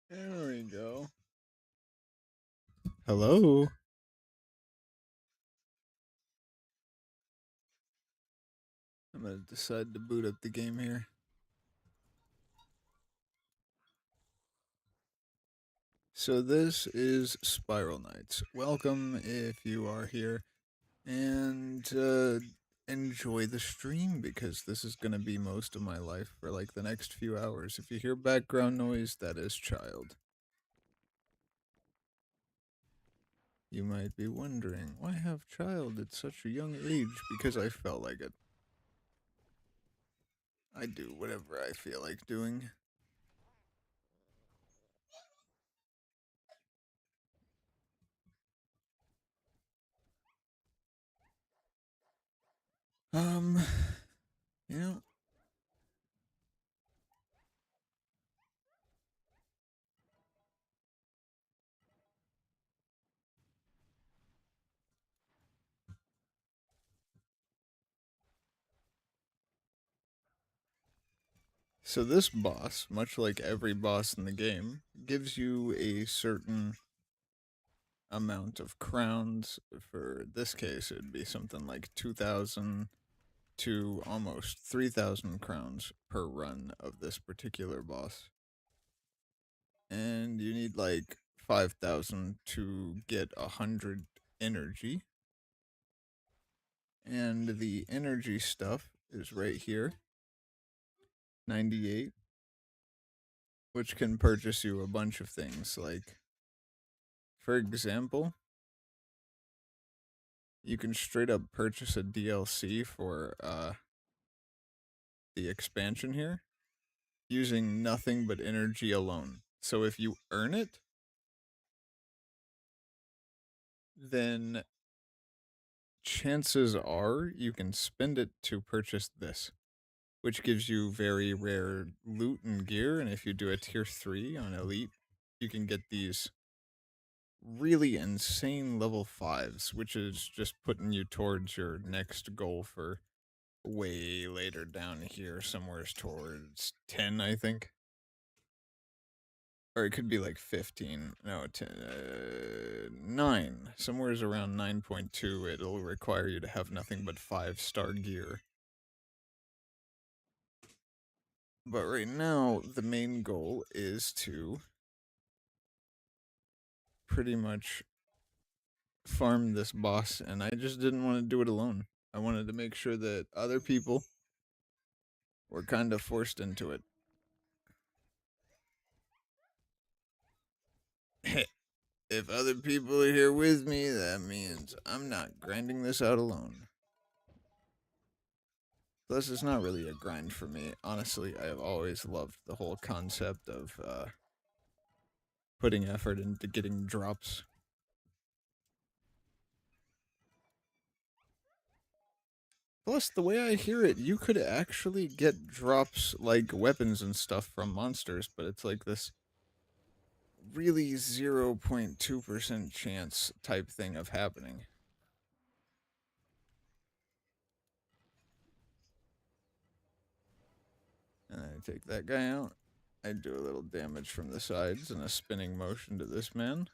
There we go. Hello. I'm gonna decide to boot up the game here. So this is Spiral Knights. Welcome if you are here, and enjoy the stream because this is gonna be most of my life for like the next few hours. If you hear background noise, that is child. You might be wondering, why have child at such a young age? Because I felt like it. I do whatever I feel like doing. Um, you know, so this boss, much like every boss in the game, gives you a certain amount of crowns. For this case, it'd be something like 2,000 to almost 3,000 crowns per run of this particular boss. And you need like 5,000 to get 100 energy. And the energy stuff is right here, 98, which can purchase you a bunch of things. Like, for example, you can straight up purchase a DLC for the expansion here using nothing but energy alone. So if you earn it, then chances are you can spend it to purchase this, which gives you very rare loot and gear. And if you do a tier 3 on Elite, you can get these really insane level 5s, which is just putting you towards your next goal for way later down here, somewhere towards 10, I think. Or it could be like 15. No, 10, 9. Somewhere's around 9.2. It'll require you to have nothing but 5-star gear. But right now, the main goal is to pretty much farm this boss, and I just didn't want to do it alone. I wanted to make sure that other people were kind of forced into it. If other people are here with me, that means I'm not grinding this out alone. Plus, it's not really a grind for me. Honestly, I have always loved the whole concept of putting effort into getting drops. Plus, the way I hear it, you could actually get drops like weapons and stuff from monsters, but it's like this really 0.2% chance type thing of happening. And I take that guy out. I do a little damage from the sides and a spinning motion to this man.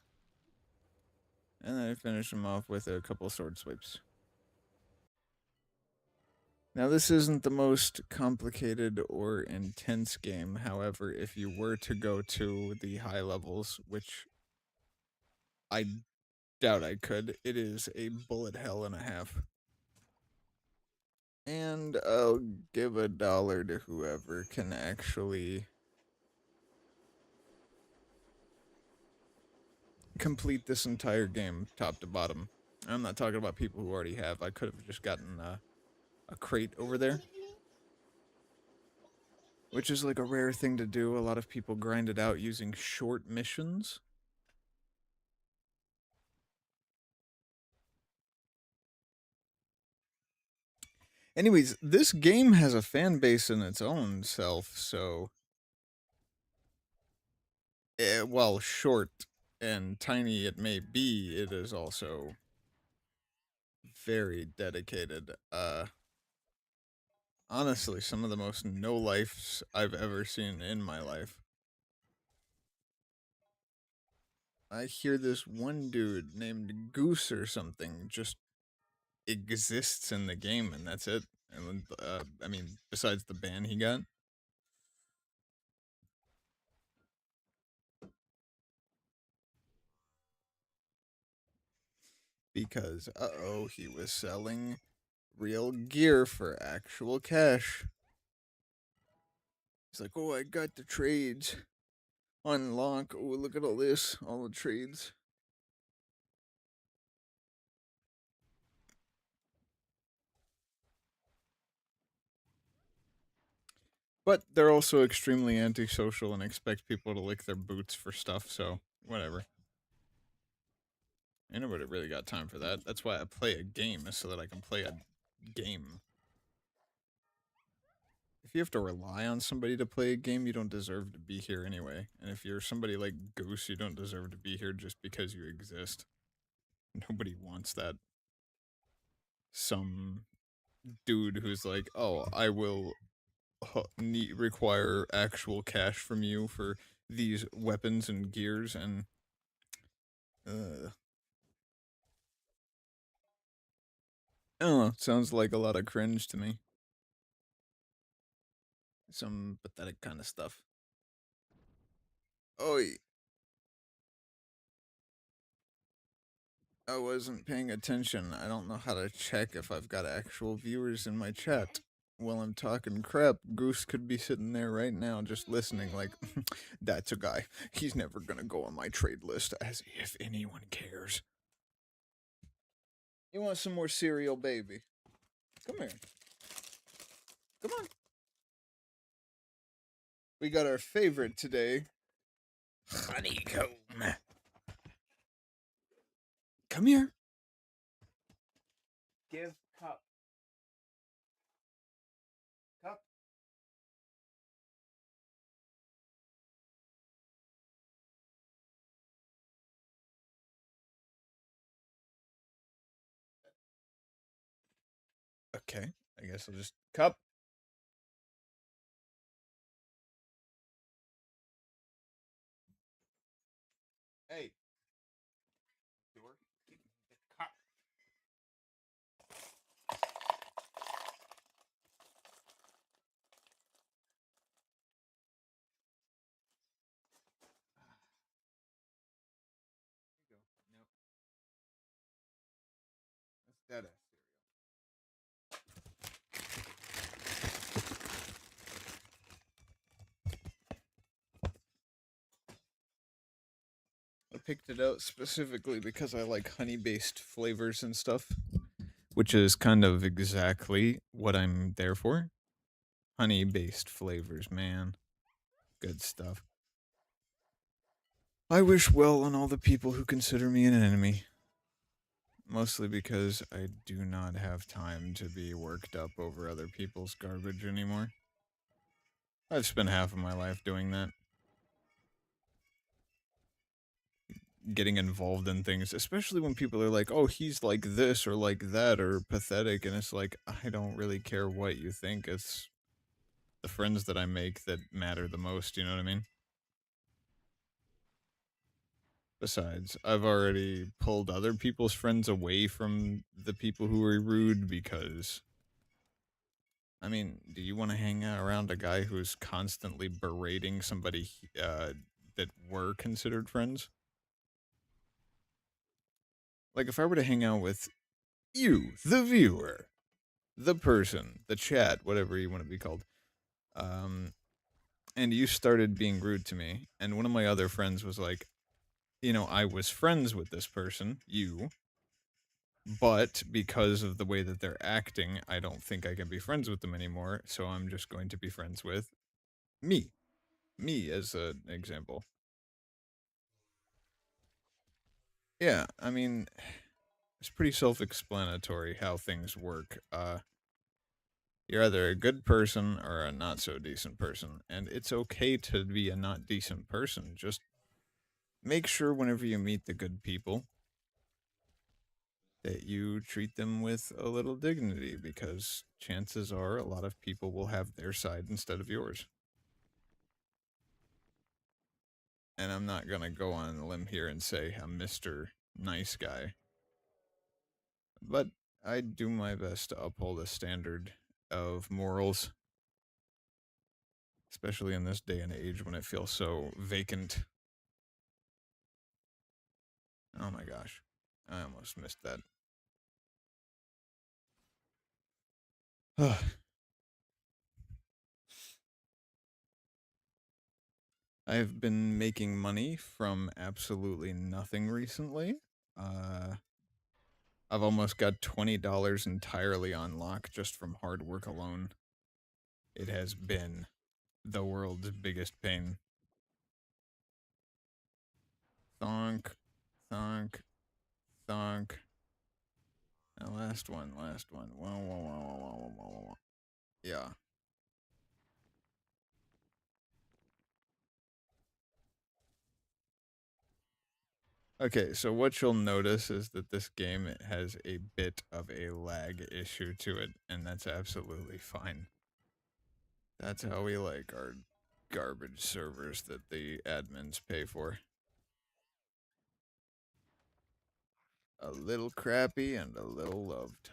And then I finish him off with a couple sword swipes. Now, this isn't the most complicated or intense game. However, if you were to go to the high levels, which I doubt I could, it is a bullet hell and a half. And I'll give $1 to whoever can actually complete this entire game top to bottom. I'm not talking about people who already have. I could have just gotten a crate over there, which is like a rare thing to do. A lot of people grind it out using short missions. Anyways, this game has a fan base in its own self, so while short and tiny it may be, it is also very dedicated. Honestly, some of the most no lifes I've ever seen in my life. I hear this one dude named Goose or something just exists in the game, and that's it. And I mean, besides the ban he got, because he was selling real gear for actual cash. He's like, oh, I got the trades unlock. Oh, look at all this, all the trades. But they're also extremely antisocial and expect people to lick their boots for stuff. So whatever. Ain't nobody really got time for that. That's why I play a game, is so that I can play a game. If you have to rely on somebody to play a game, you don't deserve to be here anyway. And if you're somebody like Goose, you don't deserve to be here just because you exist. Nobody wants that. Some dude who's like, oh, I will require actual cash from you for these weapons and gears, and uh, I don't know. Sounds like a lot of cringe to me. Some pathetic kind of stuff. Oh, I wasn't paying attention. I don't know how to check if I've got actual viewers in my chat. While I'm talking crap, Goose could be sitting there right now just listening, like, that's a guy. He's never gonna go on my trade list, as if anyone cares. You want some more cereal, baby? Come here. Come on. We got our favorite today, honeycomb. Come here. Give cup. Cup. Okay. I guess I'll just cup. Hey. Dork. Give me the cup. There you go. Nope. That's dead ass cereal. I picked it out specifically because I like honey based flavors and stuff, which is kind of exactly what I'm there for. Honey based flavors, man. Good stuff. I wish well on all the people who consider me an enemy. Mostly because I do not have time to be worked up over other people's garbage anymore. I've spent half of my life doing that. Getting involved in things, especially when people are like, oh, he's like this or like that or pathetic. And it's like, I don't really care what you think. It's the friends that I make that matter the most. You know what I mean? Besides, I've already pulled other people's friends away from the people who are rude because, I mean, do you want to hang out around a guy who's constantly berating somebody that were considered friends? Like, if I were to hang out with you, the viewer, the person, the chat, whatever you want to be called, um, and you started being rude to me, and one of my other friends was like, I was friends with this person, you, but because of the way that they're acting, I don't think I can be friends with them anymore, so I'm just going to be friends with me. Me as an example. Yeah, I mean, it's pretty self-explanatory how things work. You're either a good person or a not so decent person, and it's okay to be a not decent person. Just make sure whenever you meet the good people that you treat them with a little dignity, because chances are a lot of people will have their side instead of yours. and I'm not gonna go on a limb here and say I'm Mr. Nice Guy, but I do my best to uphold a standard of morals, especially in this day and age when it feels so vacant. Oh my gosh, I almost missed that. I've been making money from absolutely nothing recently. Uh, I've almost got $20 entirely on lock just from hard work alone. It has been the world's biggest pain. Thonk, thonk, thonk. Last one, last one. Whoa, whoa, whoa, whoa, whoa, whoa, whoa, whoa. Yeah. Okay, so what you'll notice is that this game has a bit of a lag issue to it, and that's absolutely fine. That's how we like our garbage servers that the admins pay for. A little crappy and a little loved.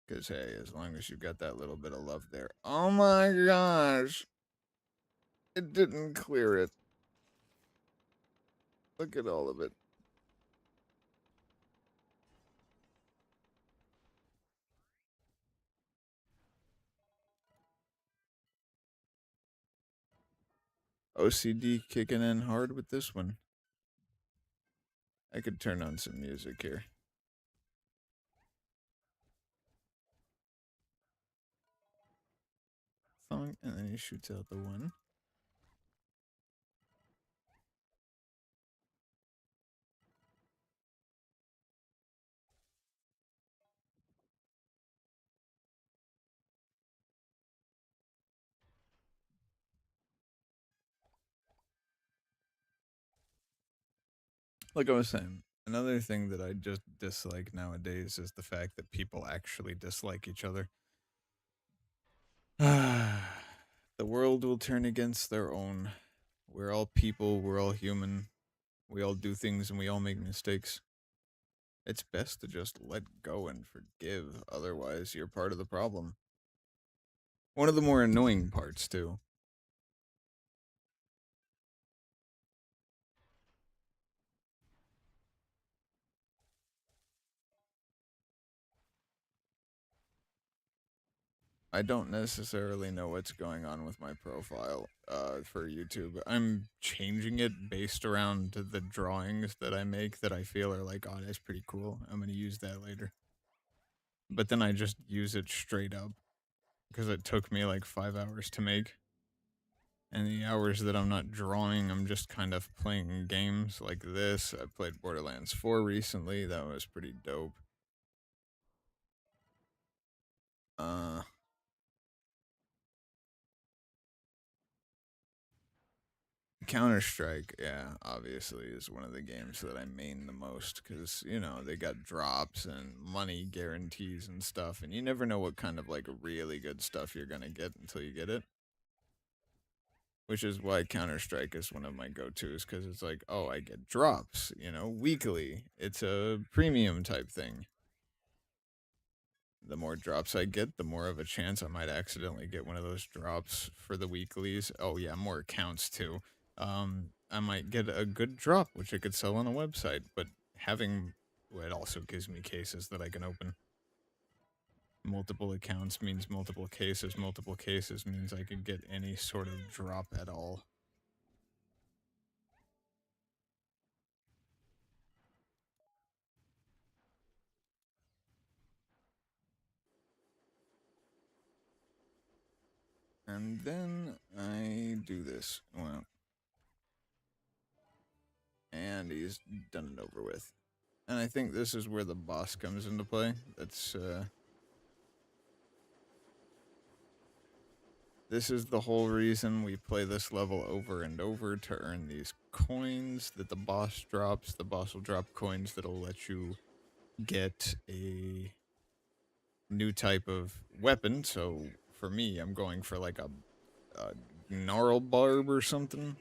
Because, hey, as long as you got that little bit of love there. Oh my gosh! It didn't clear it. Look at all of it. OCD kicking in hard with this one. I could turn on some music here. Thong, and then he shoots out the one. Like I was saying, another thing that I just dislike nowadays is the fact that people actually dislike each other. The world will turn against their own. We're all people, we're all human. We all do things and we all make mistakes. It's best to just let go and forgive, otherwise, you're part of the problem. One of the more annoying parts, too. I don't necessarily know what's going on with my profile for YouTube. I'm changing it based around the drawings that I make that I feel are like, oh, that's pretty cool. I'm going to use that later. But then I just use it straight up because it took me like 5 hours to make. And the hours that I'm not drawing, I'm just kind of playing games like this. I played Borderlands 4 recently. That was pretty dope. Uh, Counter Strike, yeah, obviously is one of the games that I main the most because they got drops and money guarantees and stuff, and you never know what kind of like really good stuff you're gonna get until you get it. Which is why Counter Strike is one of my go tos because it's like, oh, I get drops, weekly. It's a premium type thing. The more drops I get, the more of a chance I might accidentally get one of those drops for the weeklies. Oh yeah, more accounts too. I might get a good drop, which I could sell on a website. But having it also gives me cases that I can open. Multiple accounts means multiple cases. Multiple cases means I could get any sort of drop at all. And then I do this. Well, and he's done it over with. And I think this is where the boss comes into play. This is the whole reason we play this level over and over to earn these coins that the boss drops. The boss will drop coins that'll let you get a new type of weapon. So for me, I'm going for like a gnarl barb or something.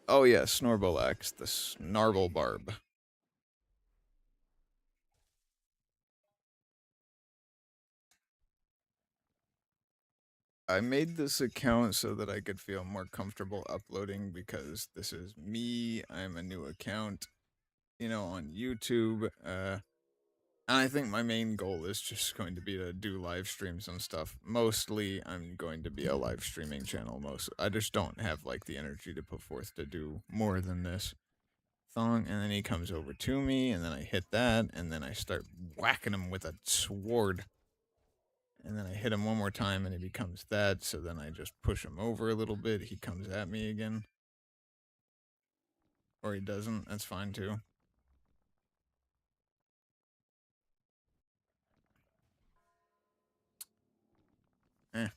Oh yeah, Snorbolax, the Snarble Barb. I made this account so that I could feel more comfortable uploading because this is me. I'm a new account, on YouTube. And I think my main goal is just going to be to do live streams and stuff. Mostly, I'm going to be a live streaming channel. I just don't have like the energy to put forth to do more than this. Thong, and then he comes over to me, and then I hit that, and then I start whacking him with a sword. And then I hit him one more time, and he becomes that, so then I just push him over a little bit. He comes at me again. Or he doesn't. That's fine too. Eh.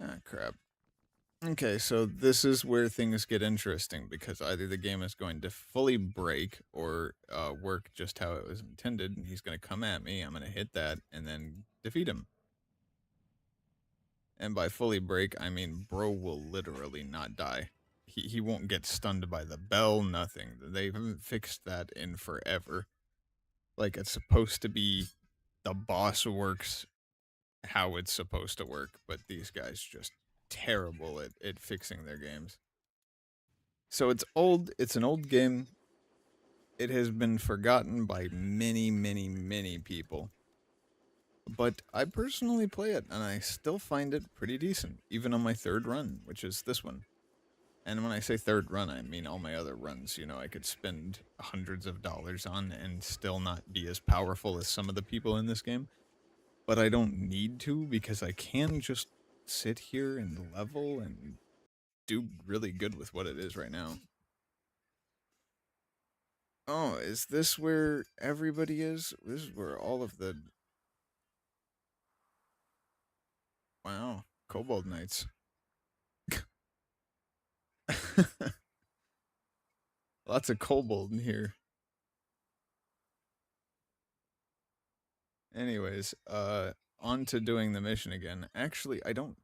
Ah, crap. Okay, so this is where things get interesting because either the game is going to fully break or work just how it was intended, and he's going to come at me. I'm going to hit that and then defeat him. And by fully break, I mean bro will literally not die. He won't get stunned by the bell, nothing. They haven't fixed that in forever. Like it's supposed to be the boss works how it's supposed to work, but these guys just terrible at fixing their games. So it's old, it's an old game. It has been forgotten by many, many, many people. But I personally play it and I still find it pretty decent, even on my third run, which is this one. And when I say third run, I mean all my other runs. I could spend hundreds of dollars on and still not be as powerful as some of the people in this game. But I don't need to because I can just sit here and level and do really good with what it is right now. Oh, is this where everybody is? This is where all of the. Wow, Kobold Knights. Lots of kobold in here. Anyways, on to doing the mission again. Actually, I don't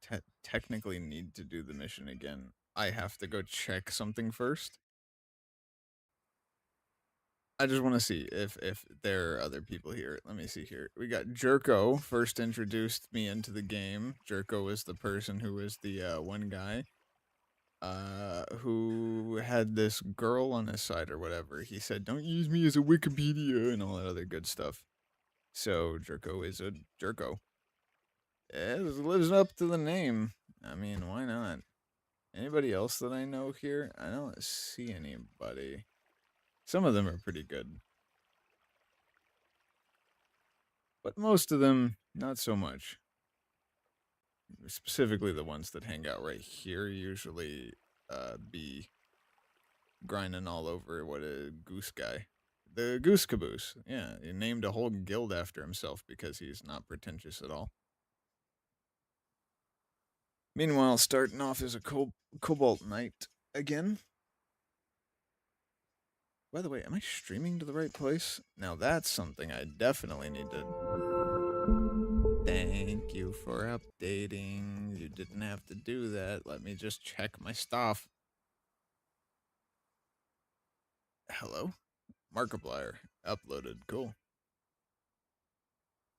technically need to do the mission again. I have to go check something first. I just want to see if there are other people here. Let me see here. We got Jerko first introduced me into the game. Jerko was the person who was the one guy who had this girl on his side or whatever. He said, "Don't use me as a Wikipedia" and all that other good stuff. So Jerko is a Jerko. It lives up to the name. I mean, why not? Anybody else that I know here? I don't see anybody. Some of them are pretty good, but most of them not so much. Specifically, the ones that hang out right here usually be grinding all over what a goose guy. The Goose Caboose. Yeah, he named a whole guild after himself because he's not pretentious at all. Meanwhile, starting off as a Cobalt Knight again. By the way, am I streaming to the right place? Now that's something I definitely need to. Thank you for updating. You didn't have to do that. Let me just check my stuff. Hello? Markiplier. Uploaded. Cool.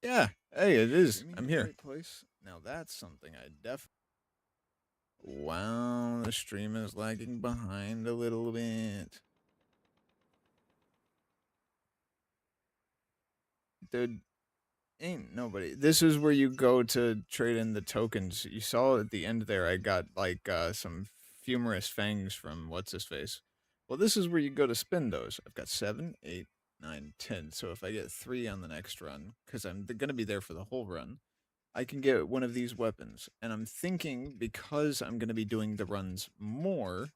Yeah. Hey, it is. I'm here. Right place. Now that's something I definitely. Wow, the stream is lagging behind a little bit. Dude, ain't nobody. This is where you go to trade in the tokens. You saw at the end there, I got like some fumerous fangs from what's his face. Well, this is where you go to spin those. I've got 7, 8, 9, 10. So if I get 3 on the next run, because I'm going to be there for the whole run, I can get one of these weapons. And I'm thinking because I'm going to be doing the runs more,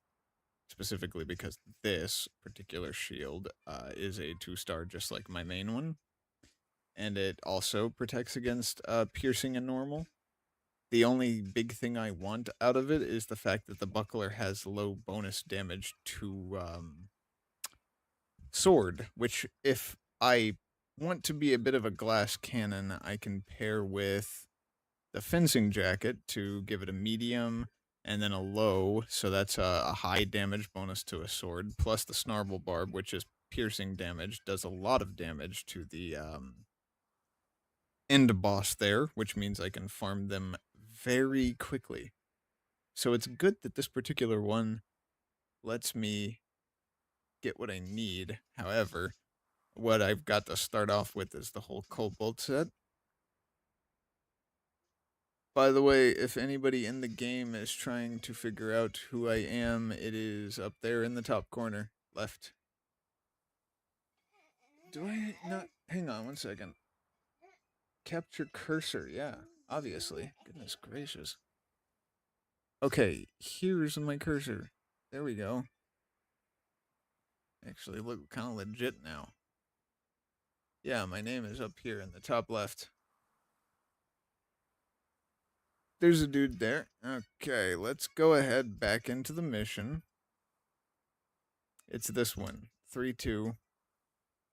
specifically because this particular shield is a 2-star, just like my main one, and it also protects against piercing and normal. The only big thing I want out of it is the fact that the buckler has low bonus damage to sword, which if I want to be a bit of a glass cannon, I can pair with the fencing jacket to give it a medium and then a low, so that's a high damage bonus to a sword, plus the snarble barb, which is piercing damage, does a lot of damage to the end boss there, which means I can farm them very quickly. So it's good that this particular one lets me get what I need. However, what I've got to start off with is the whole Cobalt set. By the way, if anybody in the game is trying to figure out who I am, it is up there in the top corner, left. Do I not? Hang on one second. Capture cursor, yeah, obviously. Goodness gracious. Okay, here's my cursor. There we go. Actually, look kind of legit now. Yeah, my name is up here in the top left. There's a dude there. Okay, let's go ahead back into the mission. It's this one 3-2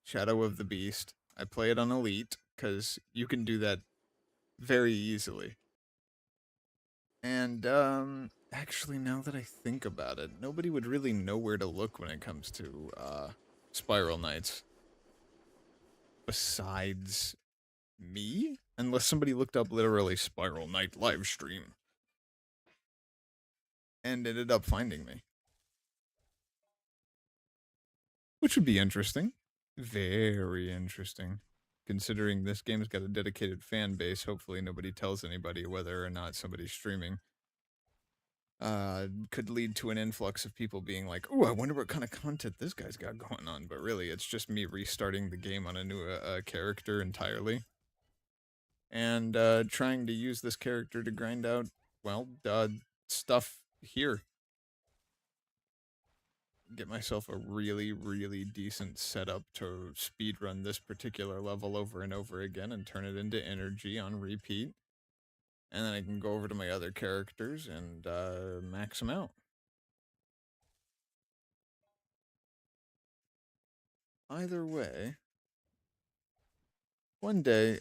Shadow of the Beast. I play it on Elite because you can do that very easily. And, actually, now that I think about it, nobody would really know where to look when it comes to, Spiral Knights. Besides me? Unless somebody looked up literally Spiral Knight livestream and ended up finding me. Which would be interesting. Very interesting. Considering this game's got a dedicated fan base, hopefully nobody tells anybody whether or not somebody's streaming. Could lead to an influx of people being like, "Oh, I wonder what kind of content this guy's got going on." But really, it's just me restarting the game on a new character entirely, and trying to use this character to grind out, well, stuff here. Get myself a really, really decent setup to speedrun this particular level over and over again and turn it into energy on repeat. And then I can go over to my other characters and max them out. Either way, one day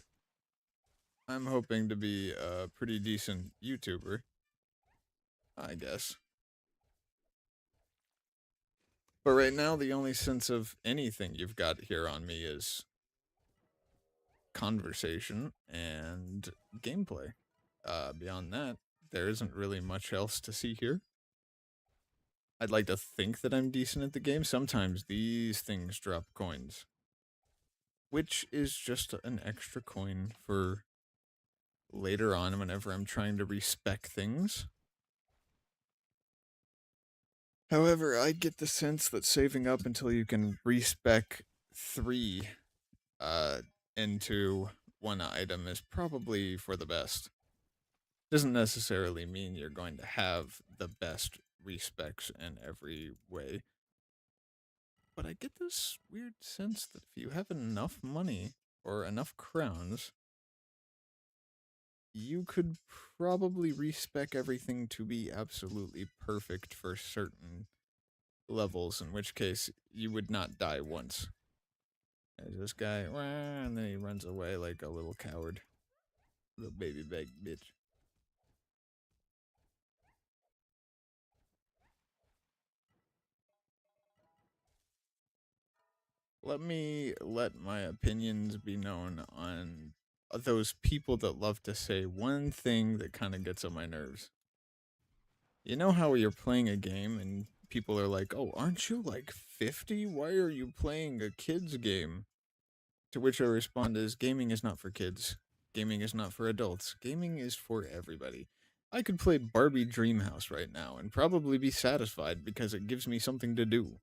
I'm hoping to be a pretty decent YouTuber, I guess. But right now, the only sense of anything you've got here on me is conversation and gameplay. Beyond that, there isn't really much else to see here. I'd like to think that I'm decent at the game. Sometimes these things drop coins, which is just an extra coin for later on whenever I'm trying to respec things. However, I get the sense that saving up until you can respec 3 uh, into one item is probably for the best. Doesn't necessarily mean you're going to have the best respecs in every way. But I get this weird sense that if you have enough money or enough crowns, you could probably respec everything to be absolutely perfect for certain levels, in which case you would not die once. There's this guy, and then he runs away like a little coward. Little baby bag bitch. Let me let my opinions be known on those people that love to say one thing that kind of gets on my nerves. You know how you're playing a game and people are like, "Oh, aren't you like 50? Why are you playing a kids game?" To which I respond is gaming is not for kids. Gaming is not for adults. Gaming is for everybody. I could play Barbie Dreamhouse right now and probably be satisfied because it gives me something to do.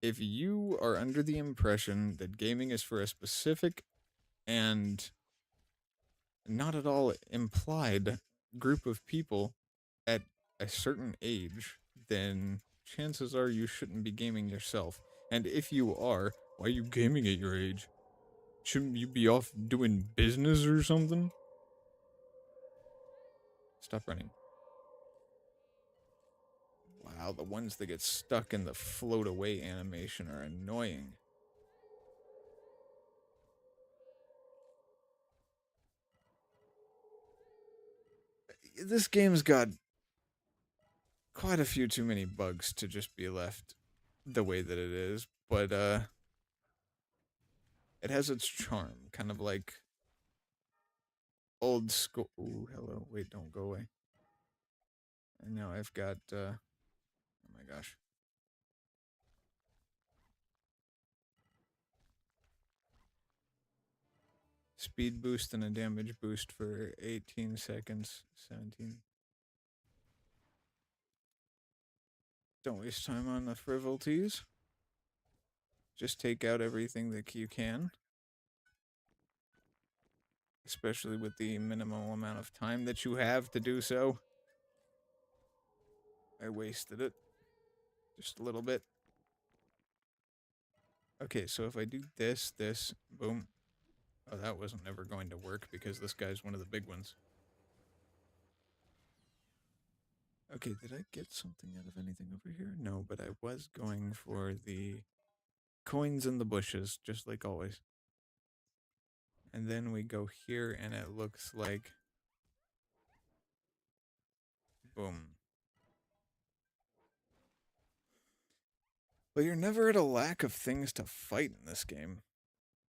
If you are under the impression that gaming is for a specific and not at all implied group of people at a certain age, then chances are you shouldn't be gaming yourself. And if you are, why are you gaming at your age? Shouldn't you be off doing business or something? Stop running. Wow, the ones that get stuck in the float away animation are annoying. This game's got quite a few too many bugs to just be left the way that it is, but it has its charm, kind of like old school. Ooh, hello. Wait, don't go away. And now I've got oh my gosh. Speed boost and a damage boost for 18 seconds. 17. Don't waste time on the frivolities. Just take out everything that you can, especially with the minimal amount of time that you have to do so. I wasted it just a little bit. Okay, so if I do this, boom. Oh, that wasn't never going to work because this guy's one of the big ones. Okay, did I get something out of anything over here? No, but I was going for the coins in the bushes, just like always. And then we go here, and it looks like boom. But you're never at a lack of things to fight in this game.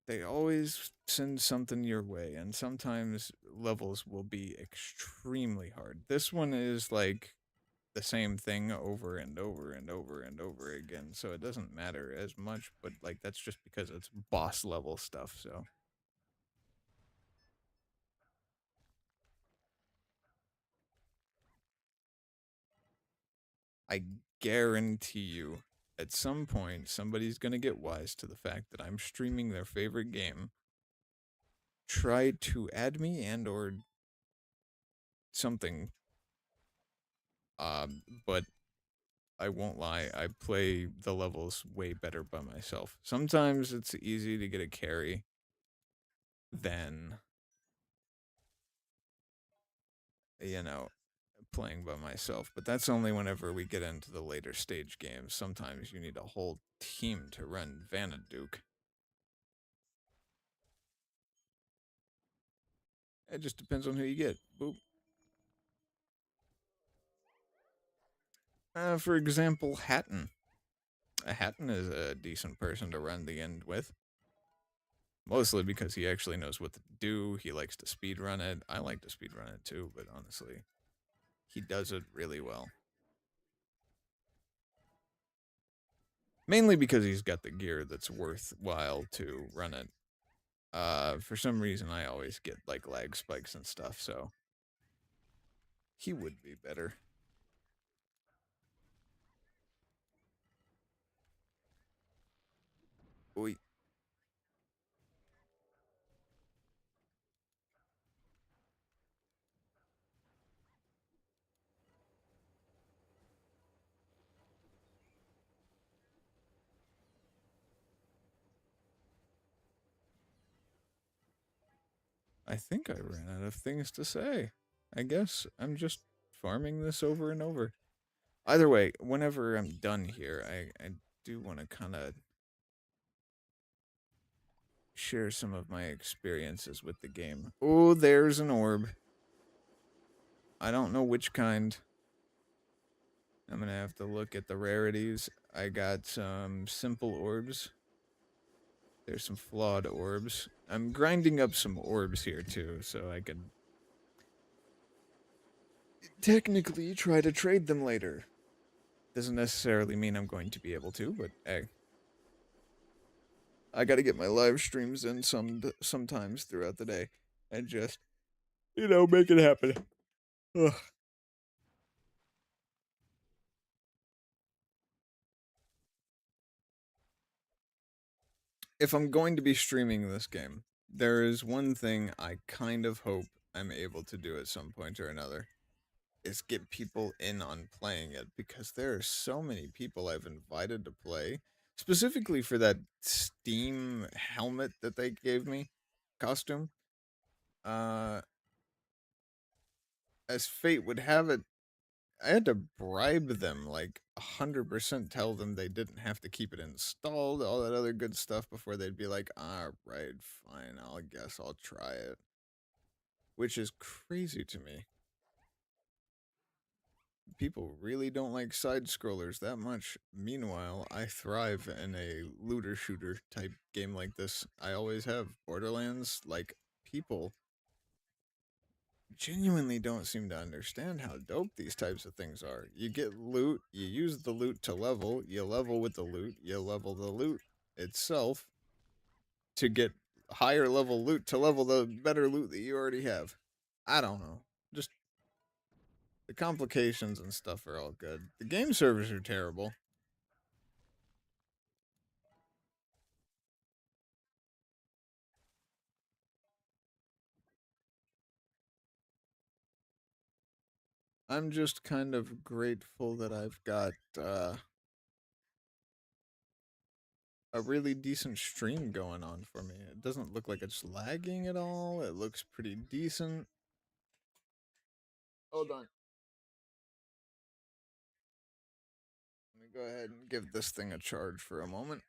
They always send something your way, and sometimes levels will be extremely hard. This one is like the same thing over and over and over and over again, so it doesn't matter as much, but like that's just because it's boss level stuff, so I guarantee you at some point somebody's going to get wise to the fact that I'm streaming their favorite game, try to add me and or something. But I won't lie, I play the levels way better by myself. Sometimes it's easy to get a carry than, you know, playing by myself, but that's only whenever we get into the later stage games. Sometimes you need a whole team to run Vanaduke. It just depends on who you get. Boop. For example, Hatton. Hatton is a decent person to run the end with. Mostly because he actually knows what to do. He likes to speed run it. I like to speed run it too, but honestly, he does it really well. Mainly because he's got the gear that's worthwhile to run it. For some reason, I always get like lag spikes and stuff, so he would be better. Oi. I think I ran out of things to say. I guess I'm just farming this over and over. Either way, whenever I'm done here, I do want to kind of share some of my experiences with the game. Oh, there's an orb. I don't know which kind. I'm gonna have to look at the rarities. I got some simple orbs. There's some flawed orbs. I'm grinding up some orbs here too, so I could technically try to trade them later. Doesn't necessarily mean I'm going to be able to, but hey, I got to get my live streams in sometimes throughout the day and just make it happen. Ugh. If I'm going to be streaming this game, there is one thing I kind of hope I'm able to do at some point or another. is get people in on playing it because there are so many people I've invited to play, specifically for that Steam helmet that they gave me costume. Uh, as fate would have it, I had to bribe them like 100%, tell them they didn't have to keep it installed, all that other good stuff before they'd be like, all right, fine, I'll guess I'll try it, which is crazy to me. People really don't like side scrollers that much. Meanwhile, I thrive in a looter shooter type game like this. I always have. Borderlands, like, people genuinely don't seem to understand how dope these types of things are. You get loot, you use the loot to level, you level with the loot, you level the loot itself to get higher level loot to level the better loot that you already have. I don't know. Just the complications and stuff are all good. The game servers are terrible. I'm just kind of grateful that I've got a really decent stream going on for me. It doesn't look like it's lagging at all. It looks pretty decent. Hold on. Let me go ahead and give this thing a charge for a moment.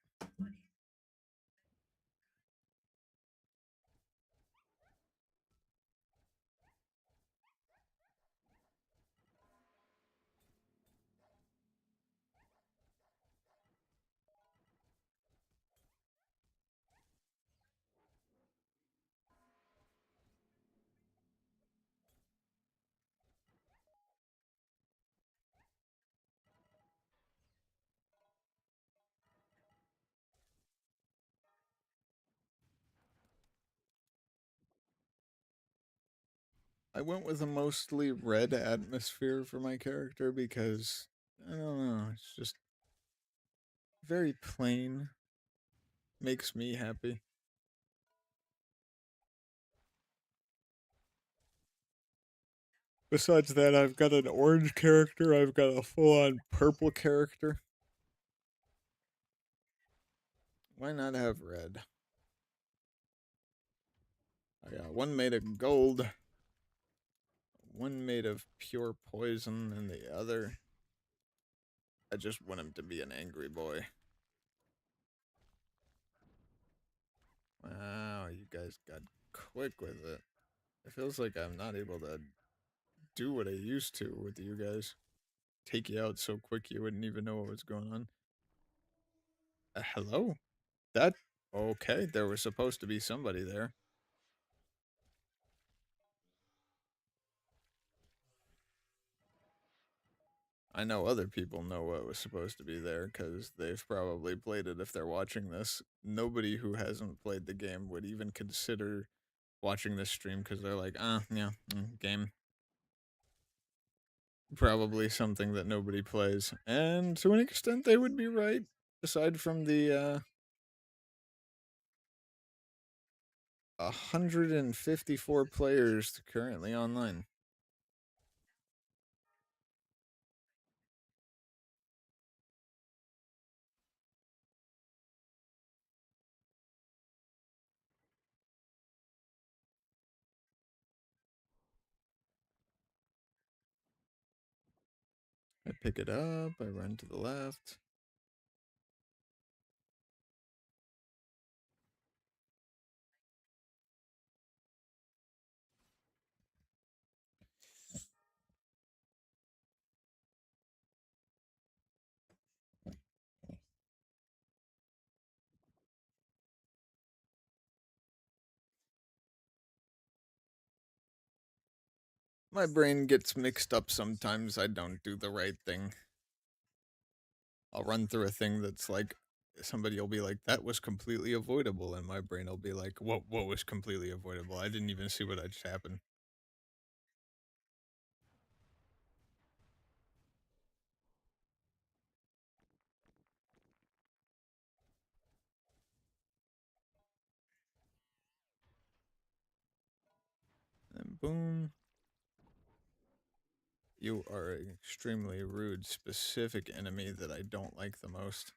I went with a mostly red atmosphere for my character because I don't know, it's just very plain. Makes me happy. Besides that, I've got an orange character, I've got a full on purple character. Why not have red? I got one made of gold, one made of pure poison, and the other. I just want him to be an angry boy. Wow, you guys got quick with it. It feels like I'm not able to do what I used to with you guys. Take you out so quick you wouldn't even know what was going on. Hello? That. Okay, there was supposed to be somebody there. I know other people know what was supposed to be there because they've probably played it if they're watching this. Nobody who hasn't played the game would even consider watching this stream because they're like, yeah, game. Probably something that nobody plays. And to an extent, they would be right. Aside from the 154 players currently online. I pick it up, I run to the left. My brain gets mixed up sometimes. I don't do the right thing. I'll run through a thing that's like somebody will be like, that was completely avoidable, and my brain will be like, what was completely avoidable? I didn't even see what had just happened. And boom. You are an extremely rude, specific enemy that I don't like the most.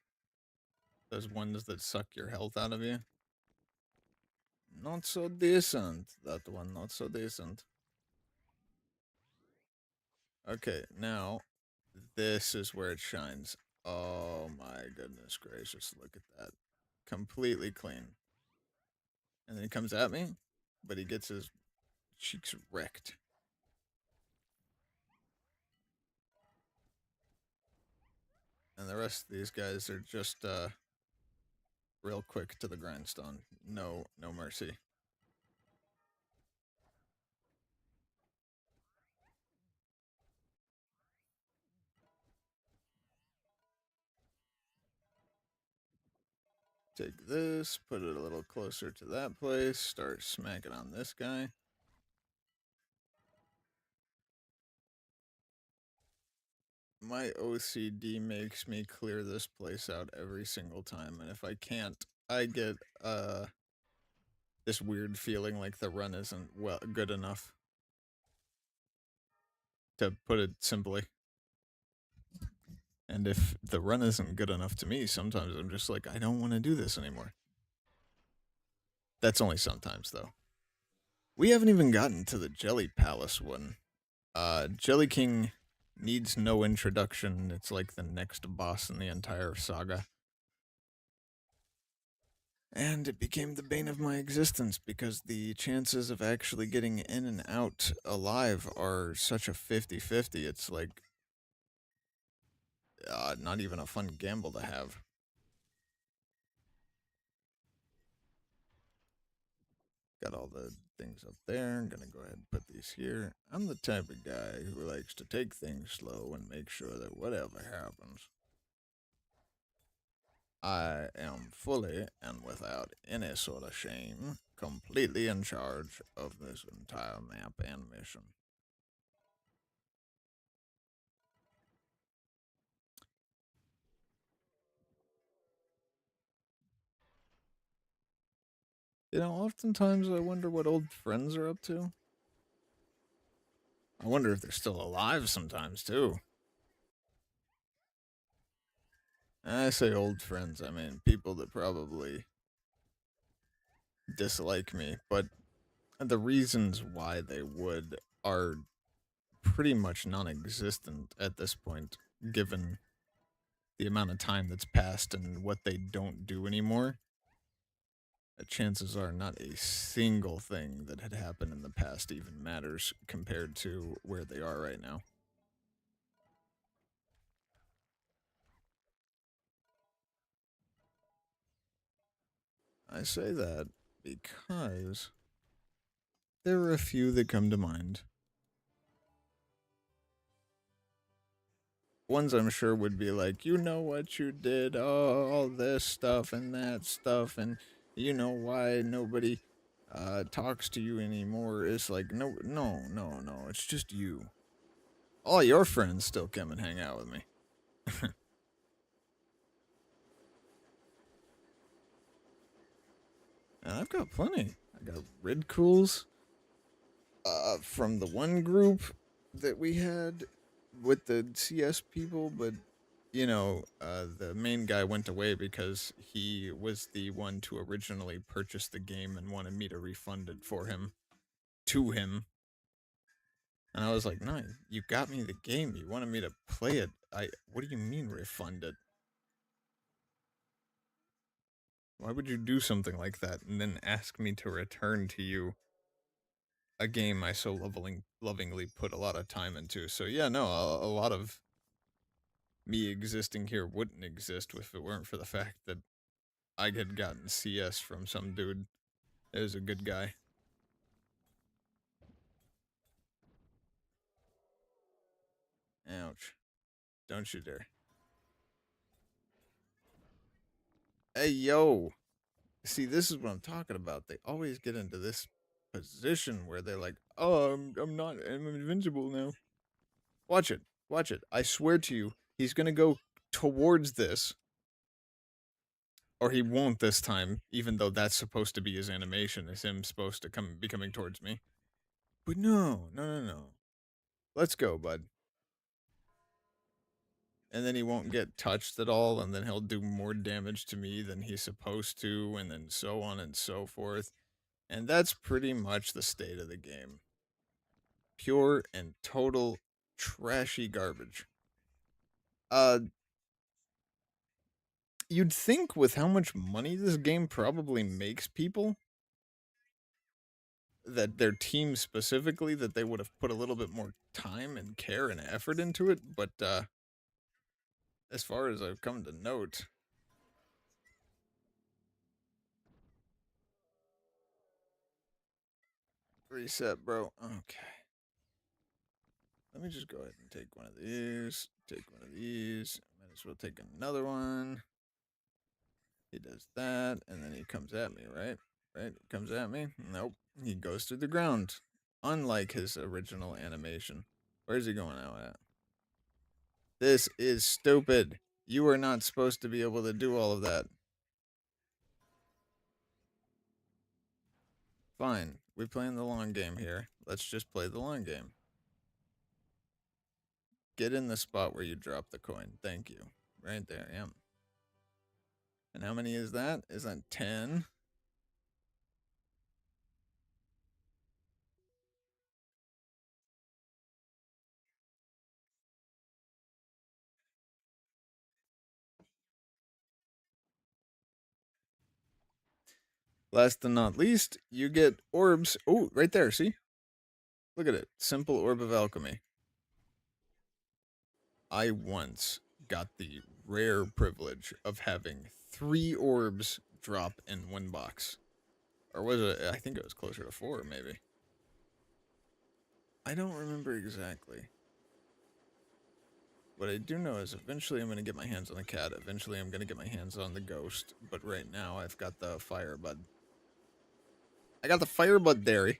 Those ones that suck your health out of you. Not so decent. That one, not so decent. Okay, now this is where it shines. Oh my goodness gracious, look at that. Completely clean. And then he comes at me, but he gets his cheeks wrecked. And the rest of these guys are just real quick to the grindstone. No mercy. Take this, put it a little closer to that place, start smacking on this guy. My OCD makes me clear this place out every single time, and if I can't, I get this weird feeling like the run isn't well good enough. To put it simply. And if the run isn't good enough to me, sometimes I'm just like, I don't want to do this anymore. That's only sometimes though. We haven't even gotten to the Jelly Palace one. Jelly King needs no introduction. It's like the next boss in the entire saga. And it became the bane of my existence because the chances of actually getting in and out alive are such a 50-50. It's like not even a fun gamble to have. Got all the things up there. I'm gonna go ahead and put these here. I'm the type of guy who likes to take things slow and make sure that whatever happens, I am fully and without any sort of shame, completely in charge of this entire map and mission. You know, oftentimes I wonder what old friends are up to. I wonder if they're still alive sometimes, too. I say old friends, I mean people that probably dislike me, but the reasons why they would are pretty much non existent at this point, given the amount of time that's passed and what they don't do anymore. Chances are not a single thing that had happened in the past even matters compared to where they are right now. I say that because there are a few that come to mind. Ones I'm sure would be like, you know what you did, oh, all this stuff and that stuff, and you know why nobody talks to you anymore. It's like, no, it's just you. All your friends still come and hang out with me. And I've got plenty. I got ridicules from the one group that we had with the CS people, but the main guy went away because he was the one to originally purchase the game and wanted me to refund it for him to him. And I was like, "No, you got me the game. You wanted me to play it. What do you mean refund it? Why would you do something like that and then ask me to return to you a game I so lovingly put a lot of time into?" So yeah, no, a lot of me existing here wouldn't exist if it weren't for the fact that I had gotten CS from some dude. It was a good guy. Ouch. Don't you dare. Hey, yo. See, this is what I'm talking about. They always get into this position where they're like, oh, I'm invincible now. Watch it. Watch it. I swear to you, he's going to go towards this, or he won't this time, even though that's supposed to be his animation, is him supposed to be coming towards me. But no. Let's go, bud. and then he won't get touched at all, and then he'll do more damage to me than he's supposed to, and then so on and so forth. And that's pretty much the state of the game. Pure and total trashy garbage. Uh, you'd think with how much money this game probably makes people, that their team specifically, that they would have put a little bit more time and care and effort into it, but as far as I've come to note, reset, bro. Okay. Let me just go ahead and take one of these. Take one of these. Might as well take another one. He does that, and then he comes at me, right? Right? He comes at me. Nope. He goes through the ground. Unlike his original animation. Where's he going out at? This is stupid. You are not supposed to be able to do all of that. Fine. We're playing the long game here. Let's just play the long game. Get in the spot where you drop the coin. Thank you. Right there, yeah. And how many is that? Is that 10? Last and not least, you get orbs. Oh, right there, see? Look at it. Simple orb of alchemy. I once got the rare privilege of having 3 orbs drop in one box. Or was it? I think it was closer to 4, maybe. I don't remember exactly. What I do know is eventually I'm going to get my hands on the cat. Eventually I'm going to get my hands on the ghost. But right now I've got the firebud. I got the firebud dairy.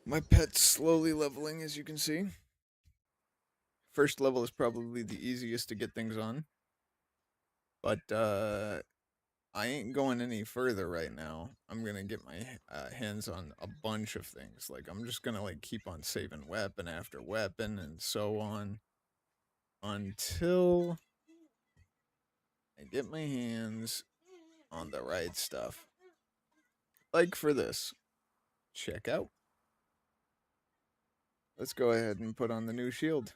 My pet's slowly leveling, as you can see. First level is probably the easiest to get things on. But I ain't going any further right now. I'm gonna get my hands on a bunch of things. Like I'm just gonna like keep on saving weapon after weapon and so on until I get my hands on the right stuff. Like for this, check out. Let's go ahead and put on the new shield.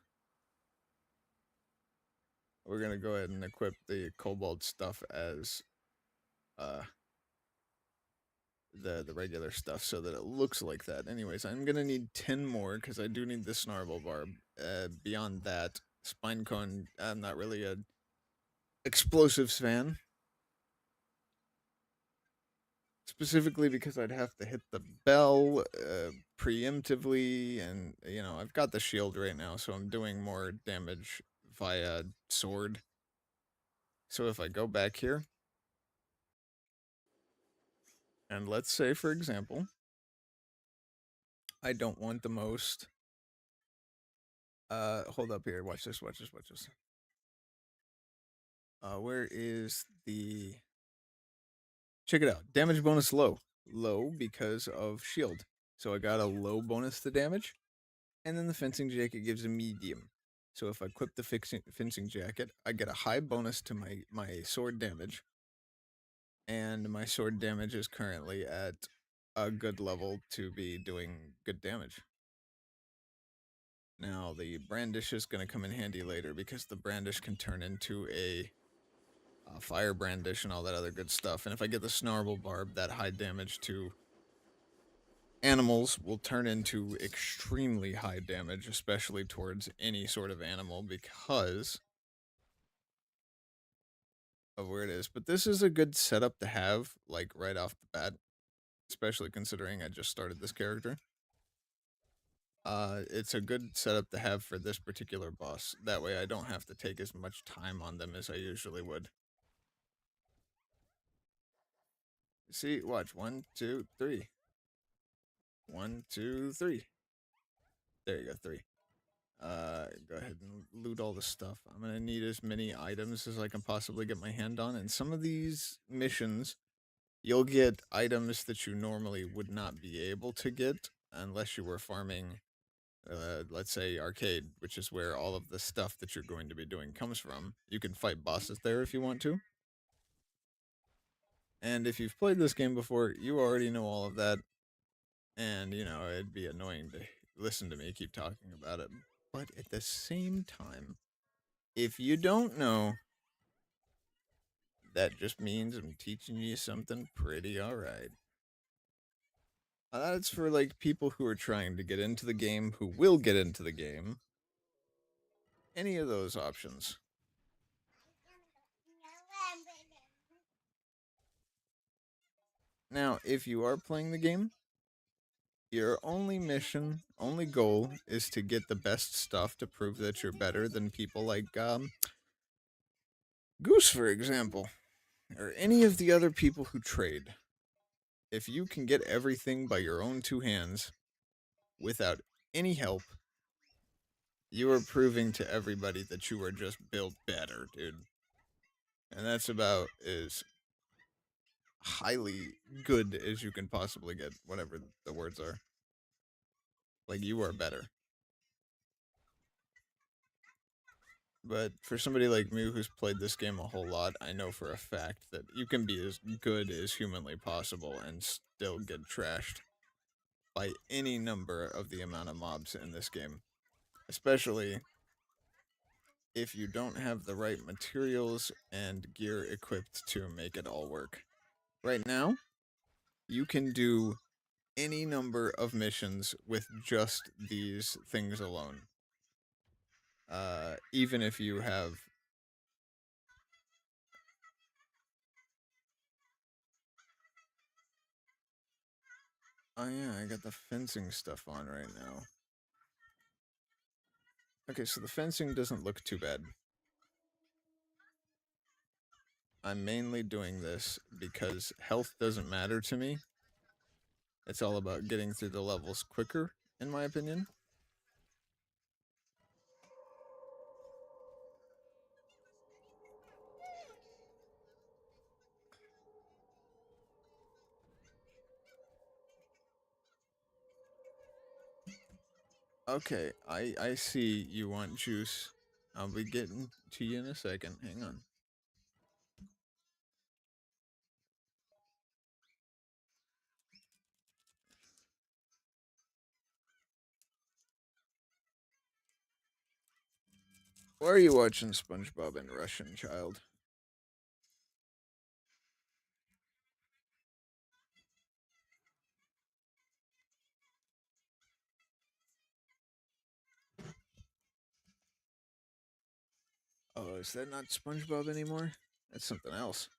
We're gonna go ahead and equip the cobalt stuff as uh the regular stuff so that it looks like that. Anyways, I'm gonna need 10 more because I do need the snarble barb. Beyond that, spine cone. I'm not really a explosives fan, specifically because I'd have to hit the bell preemptively, and I've got the shield right now, so I'm doing more damage via sword. So if I go back here, and let's say, for example, I don't want the most. Hold up here. Watch this. Watch this. Watch this. Where is the? Check it out. Damage bonus low. Low because of shield. So I got a low bonus to damage, and then the fencing jacket gives a medium. So if I equip the fencing jacket, I get a high bonus to my sword damage, and my sword damage is currently at a good level to be doing good damage. Now the brandish is going to come in handy later because the brandish can turn into a fire brandish and all that other good stuff. And if I get the snarble barb, that high damage to animals will turn into extremely high damage, especially towards any sort of animal because of where it is. But this is a good setup to have, like right off the bat, especially considering I just started this character. It's a good setup to have for this particular boss. That way I don't have to take as much time on them as I usually would. See, watch. 1, 2, 3. 1, 2, 3. There you go, 3. Go ahead and loot all the stuff. I'm gonna need as many items as I can possibly get my hand on, and some of these missions You'll get items that you normally would not be able to get unless you were farming, let's say, arcade, which is where all of the stuff that you're going to be doing comes from. You can fight bosses there if you want to. And if you've played this game before, you already know all of that. And, it'd be annoying to listen to me keep talking about it. But at the same time, if you don't know, that just means I'm teaching you something pretty alright. That's for like people who are trying to get into the game, who will get into the game. Any of those options. Now, if you are playing the game, your only mission, only goal is to get the best stuff to prove that you're better than people like Goose, for example, or any of the other people who trade. If you can get everything by your own two hands without any help, you are proving to everybody that you are just built better, dude. And that's about as highly good as you can possibly get, whatever the words are. Like, you are better. But for somebody like me who's played this game a whole lot, I know for a fact that you can be as good as humanly possible and still get trashed by any number of the amount of mobs in this game. Especially if you don't have the right materials and gear equipped to make it all work. Right now, you can do any number of missions with just these things alone. Even if you have. Oh, yeah, I got the fencing stuff on right now. Okay, so the fencing doesn't look too bad. I'm mainly doing this because health doesn't matter to me. It's all about getting through the levels quicker, in my opinion. Okay, I see you want juice. I'll be getting to you in a second. Hang on. Why are you watching SpongeBob in Russian, child? Oh, is that not SpongeBob anymore? That's something else.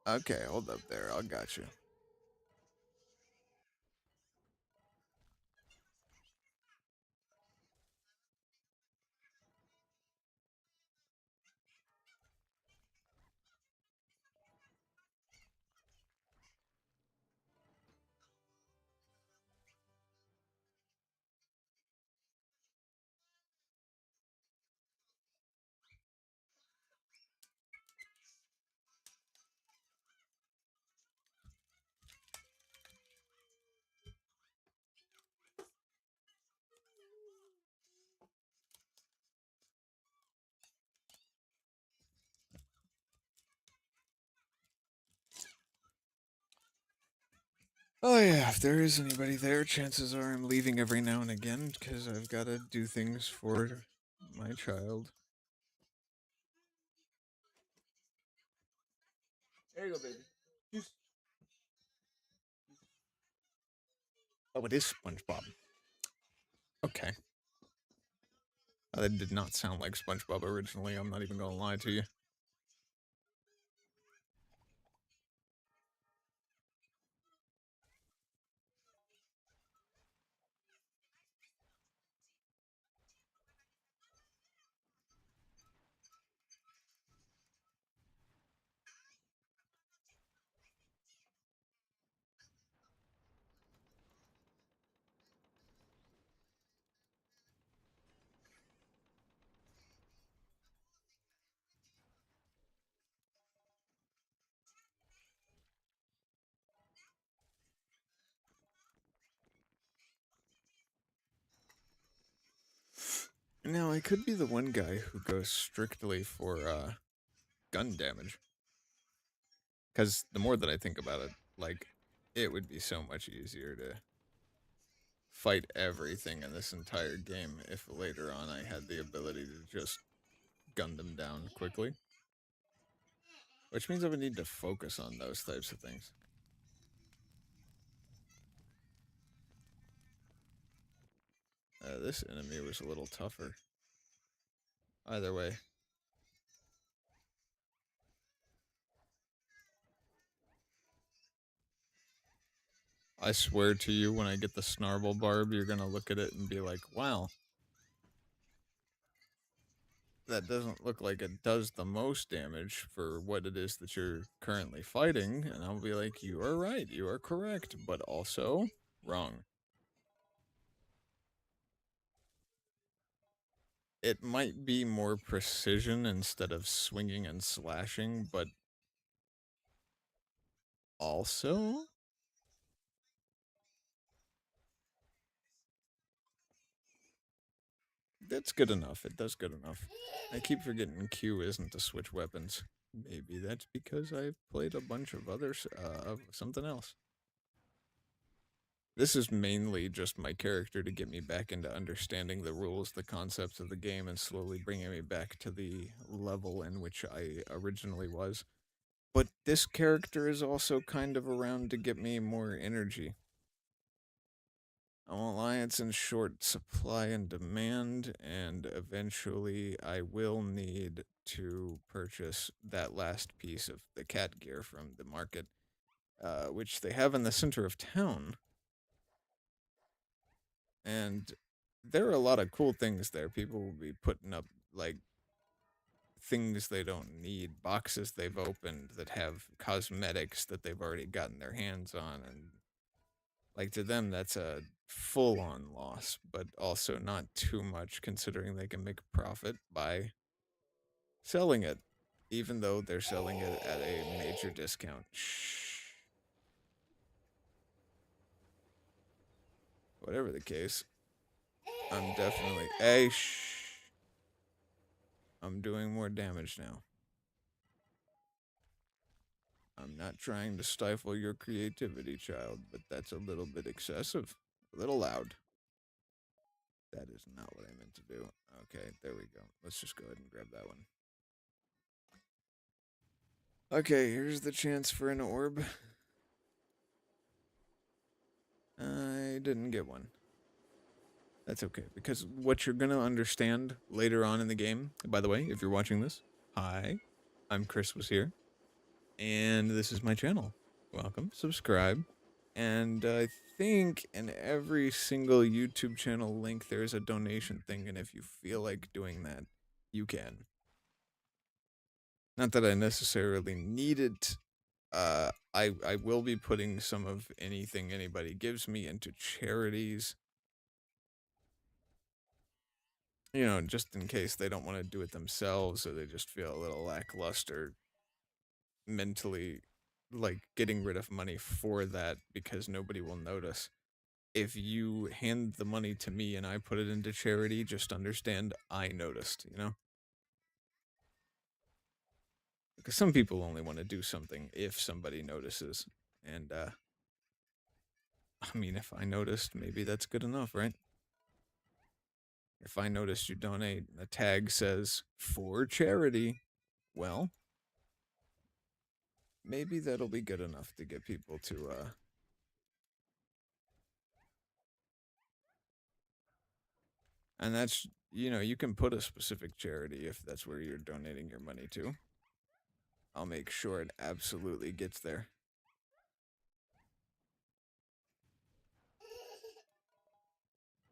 Okay, hold up there. I got you. Oh, yeah, if there is anybody there, chances are I'm leaving every now and again because I've got to do things for my child. There you go, baby. Just... Oh, it is SpongeBob. Okay. That did not sound like SpongeBob originally. I'm not even going to lie to you. Now, I could be the one guy who goes strictly for gun damage. Because the more that I think about it, like, it would be so much easier to fight everything in this entire game if later on I had the ability to just gun them down quickly. Which means I would need to focus on those types of things. This enemy was a little tougher. Either way. I swear to you, when I get the Snarble Barb, you're gonna look at it and be like, wow, that doesn't look like it does the most damage for what it is that you're currently fighting. And I'll be like, you are right, you are correct, but also wrong. It might be more precision instead of swinging and slashing, but also that's good enough. It does good enough. I keep forgetting Q isn't to switch weapons. Maybe that's because I've played a bunch of others of something else. This is mainly just my character to get me back into understanding the rules, the concepts of the game, and slowly bringing me back to the level in which I originally was. But this character is also kind of around to get me more energy. I won't lie, it's in short supply and demand, and eventually I will need to purchase that last piece of the cat gear from the market, which they have in the center of town. And there are a lot of cool things there. People will be putting up like things they don't need, boxes they've opened that have cosmetics that they've already gotten their hands on, and like to them that's a full on loss, but also not too much considering they can make a profit by selling it, even though they're selling it at a major discount. Shh. Whatever the case, I'm definitely. Hey, shh. I'm doing more damage now. I'm not trying to stifle your creativity, child, but that's a little bit excessive. A little loud. That is not what I meant to do. Okay, there we go. Let's just go ahead and grab that one. Okay, here's the chance for an orb. I didn't get one. That's okay, because what you're gonna understand later on in the game, by the way, if you're watching this, hi, I'm Chris was here, and this is my channel. Welcome, subscribe, and I think in every single YouTube channel link there's a donation thing, and if you feel like doing that, you can. Not that I necessarily need it. I will be putting some of anything anybody gives me into charities. You know, just in case they don't want to do it themselves or they just feel a little lackluster mentally, like getting rid of money for that because nobody will notice. If you hand the money to me and I put it into charity, just understand I noticed, you know? Because some people only want to do something if somebody notices. And, I mean, if I noticed, maybe that's good enough, right? If I noticed you donate and the tag says for charity, well, maybe that'll be good enough to get people to, and that's, you know, you can put a specific charity if that's where you're donating your money to. I'll make sure it absolutely gets there.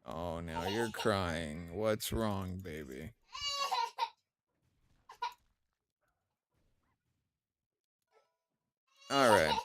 Oh, now you're crying. What's wrong, baby? All right.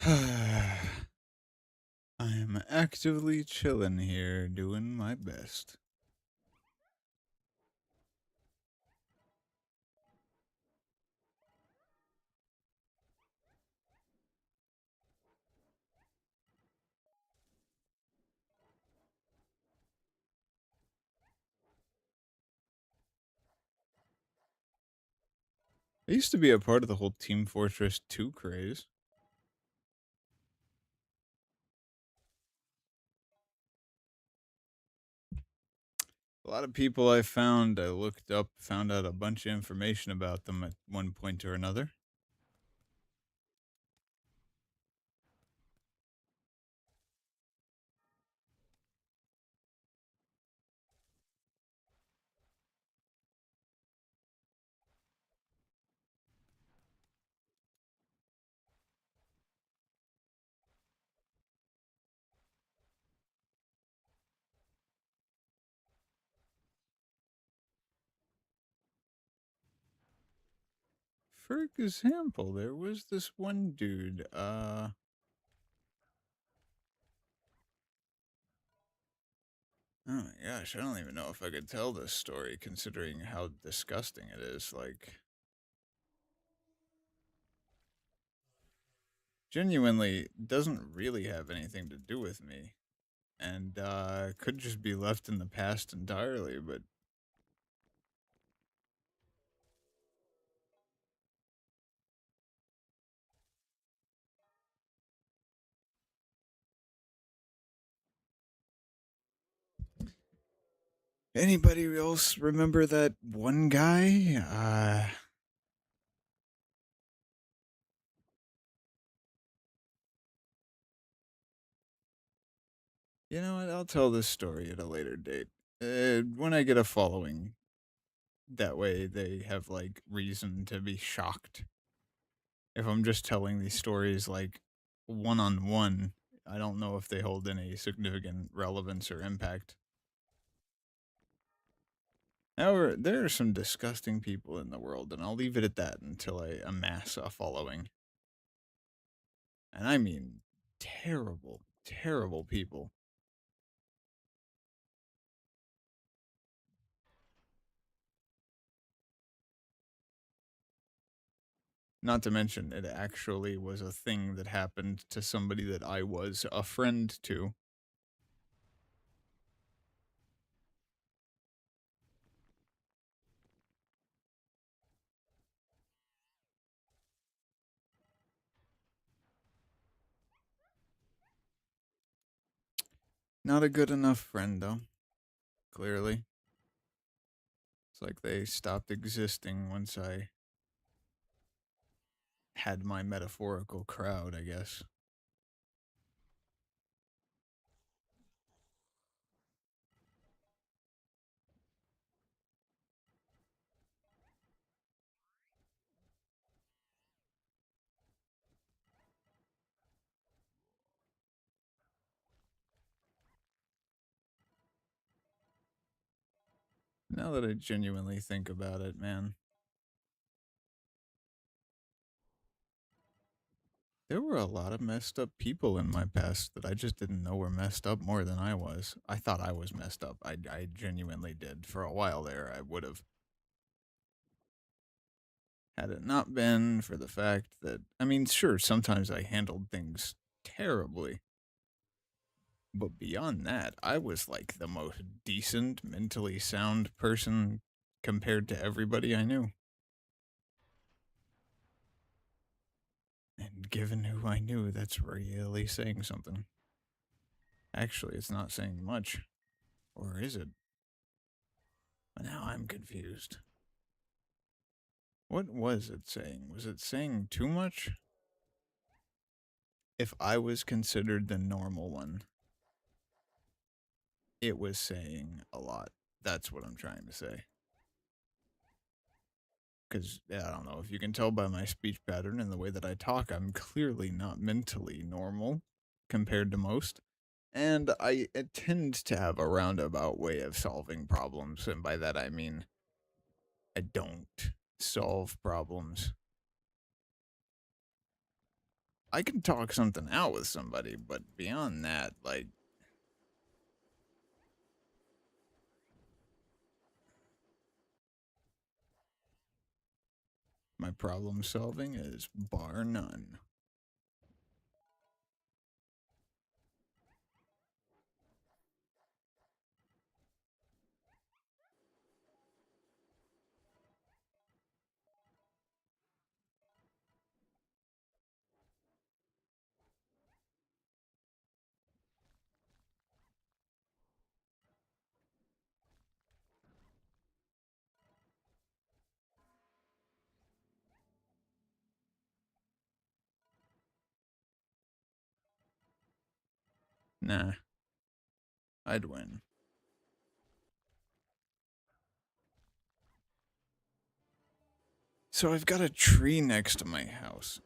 I am actively chilling here, doing my best. I used to be a part of the whole Team Fortress 2 craze. A lot of people I looked up, found out a bunch of information about them at one point or another. For example, there was this one dude, oh my gosh, I don't even know if I could tell this story considering how disgusting it is. Like, genuinely doesn't really have anything to do with me. And could just be left in the past entirely, but anybody else remember that one guy? You know what? I'll tell this story at a later date. When I get a following, that way they have like reason to be shocked. If I'm just telling these stories like one on one, I don't know if they hold any significant relevance or impact. However, there are some disgusting people in the world, and I'll leave it at that until I amass a following. And I mean terrible, terrible people. Not to mention, it actually was a thing that happened to somebody that I was a friend to. Not a good enough friend, though, clearly. It's like they stopped existing once I had my metaphorical crowd, I guess. Now that I genuinely think about it, man, there were a lot of messed up people in my past that I just didn't know were messed up more than I was. I thought I was messed up. I genuinely did. For a while there, I would have. Had it not been for the fact that, I mean, sure, sometimes I handled things terribly, but beyond that, I was like the most decent, mentally sound person compared to everybody I knew. And given who I knew, that's really saying something. Actually, it's not saying much. Or is it? Now I'm confused. What was it saying? Was it saying too much? If I was considered the normal one, it was saying a lot. That's what I'm trying to say. Because, yeah, I don't know if you can tell by my speech pattern and the way that I talk, I'm clearly not mentally normal compared to most. And I tend to have a roundabout way of solving problems. And by that, I mean, I don't solve problems. I can talk something out with somebody, but beyond that, like, my problem solving is bar none. Nah, I'd win. So I've got a tree next to my house.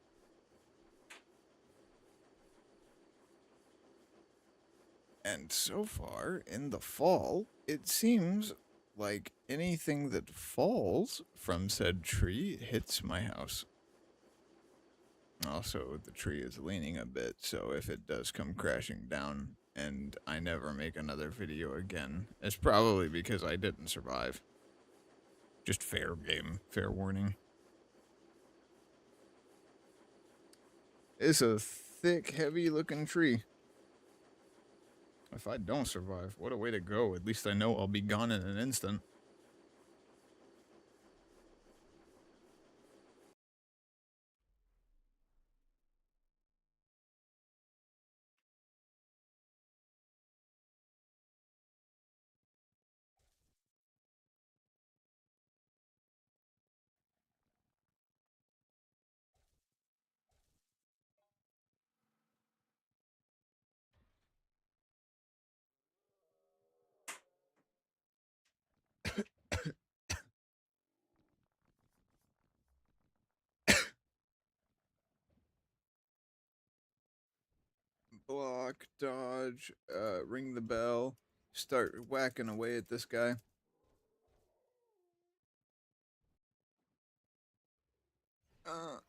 And so far, in the fall, it seems like anything that falls from said tree hits my house. Also, the tree is leaning a bit, so if it does come crashing down and I never make another video again, it's probably because I didn't survive. Just fair game, fair warning. It's a thick, heavy looking tree. If I don't survive, what a way to go. At least I know I'll be gone in an instant. Block, dodge, ring the bell, start whacking away at this guy. Uh,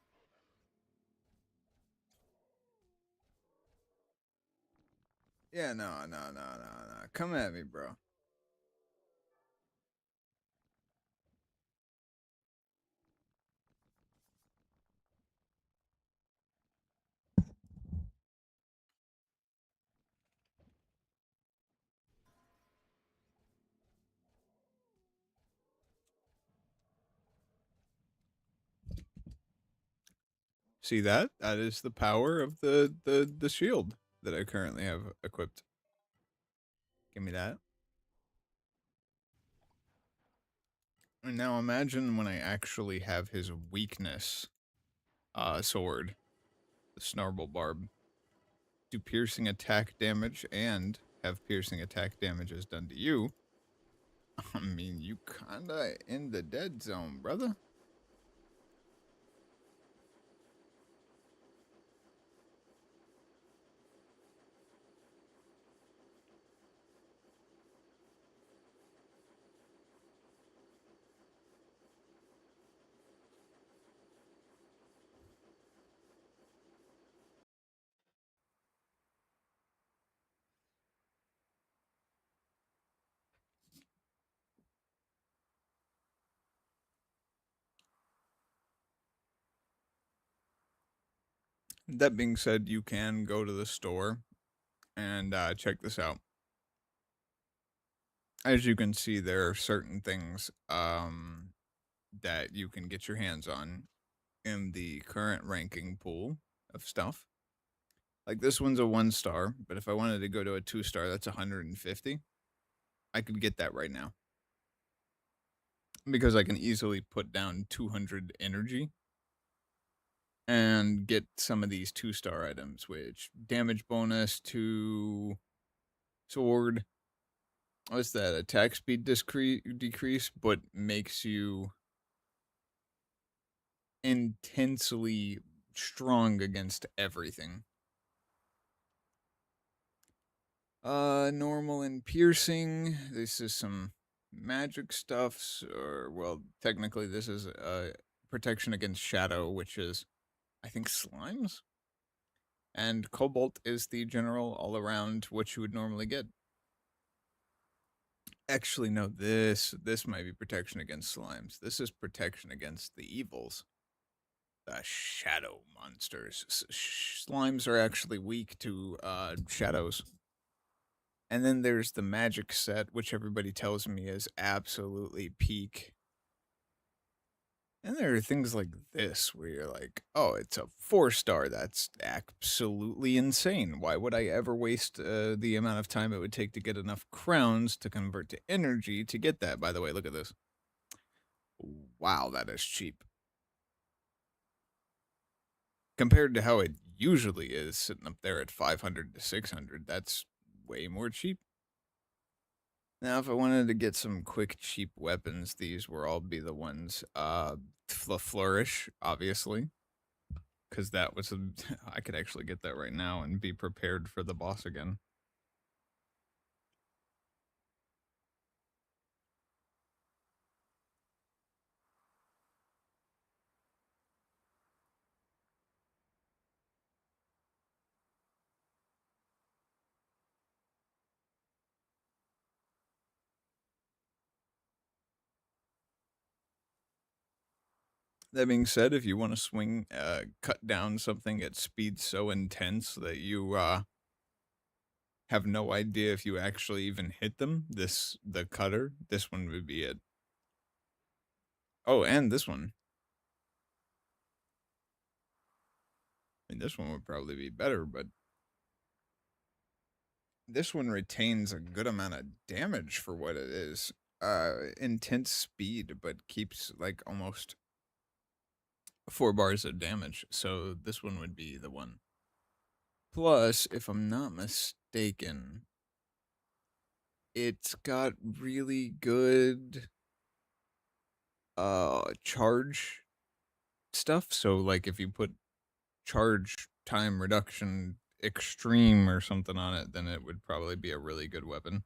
yeah, no. Come at me, bro. See that? That is the power of the shield that I currently have equipped. Give me that. And now imagine when I actually have his weakness sword, the Snarble Barb, do piercing attack damage and have piercing attack damages done to you. I mean, you kinda in the dead zone, brother. That being said, you can go to the store and check this out. As you can see, there are certain things that you can get your hands on in the current ranking pool of stuff. Like this one's a 1 star, but if I wanted to go to a 2 star, that's 150. I could get that right now because I can easily put down 200 energy and get some of these 2 star items, which damage bonus to sword. What's that? Attack speed decrease, but makes you intensely strong against everything. Normal and piercing. This is some magic stuffs, or well, technically this is protection against shadow, which is I think slimes. And cobalt is the general all around what you would normally get. Actually, no, this might be protection against slimes. This is protection against the evils. The shadow monsters. Slimes are actually weak to shadows. And then there's the magic set, which everybody tells me is absolutely peak. And there are things like this where you're like, oh, it's a 4-star. That's absolutely insane. Why would I ever waste the amount of time it would take to get enough crowns to convert to energy to get that? By the way, look at this. Wow, that is cheap. Compared to how it usually is sitting up there at 500 to 600, that's way more cheap. Now, if I wanted to get some quick, cheap weapons, these will all be the ones. Flourish, obviously, because that was I could actually get that right now and be prepared for the boss again. That being said, if you want to swing, cut down something at speed so intense that you have no idea if you actually even hit them, the cutter, this one would be it. Oh, and this one. I mean, this one would probably be better, but this one retains a good amount of damage for what it is. Intense speed, but keeps like almost 4 bars of damage. So this one would be the one. Plus, if I'm not mistaken, it's got really good charge stuff. So like if you put charge time reduction extreme or something on it, then it would probably be a really good weapon.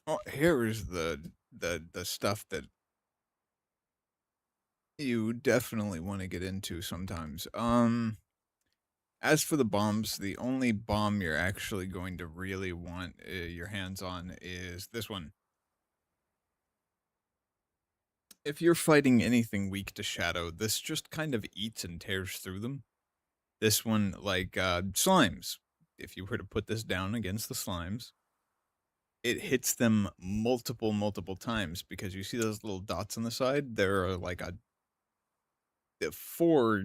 Oh, here is the stuff that you definitely want to get into sometimes. As for the bombs, the only bomb you're actually going to really want your hands on is this one. If you're fighting anything weak to shadow, this just kind of eats and tears through them. This one, like slimes. If you were to put this down against the slimes, it hits them multiple times because you see those little dots on the side. There are like four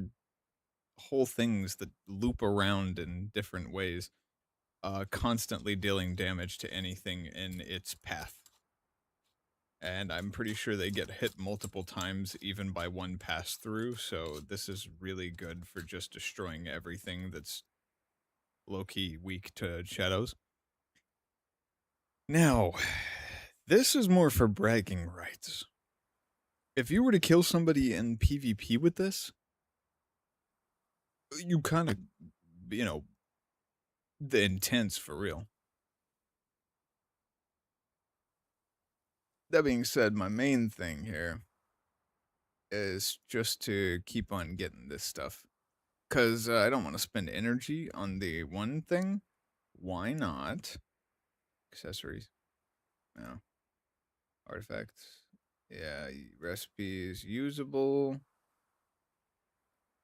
whole things that loop around in different ways, constantly dealing damage to anything in its path. And I'm pretty sure they get hit multiple times, even by one pass through. So this is really good for just destroying everything that's low key weak to shadows. Now, this is more for bragging rights. If you were to kill somebody in PvP with this, you kind of, you know, the intense for real. That being said, my main thing here is just to keep on getting this stuff. Because I don't want to spend energy on the one thing. Why not? Accessories. No. Artifacts. Yeah, recipes. Usable.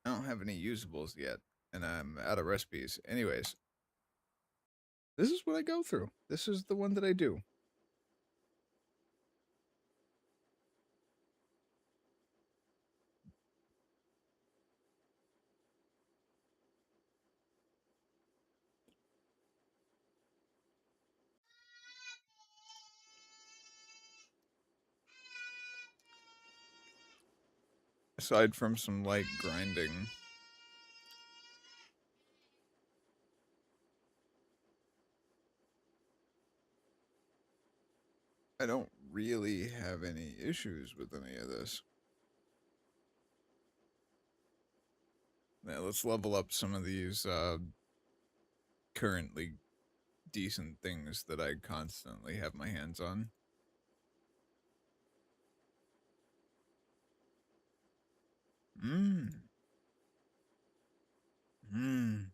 I don't have any usables yet. And I'm out of recipes. Anyways, this is what I go through. This is the one that I do. Aside from some light grinding, I don't really have any issues with any of this. Now let's level up some of these currently decent things that I constantly have my hands on. Mmm. Mmm.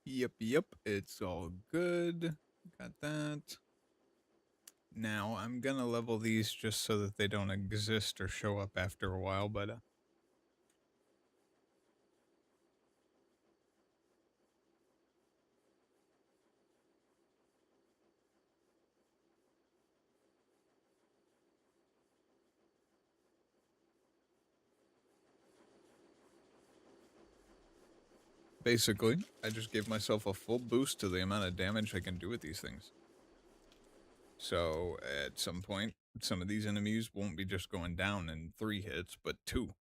Yep, yep, it's all good. Got that. Now I'm gonna level these just so that they don't exist or show up after a while, but basically, I just gave myself a full boost to the amount of damage I can do with these things. So at some point, some of these enemies won't be just going down in 3 hits, but 2.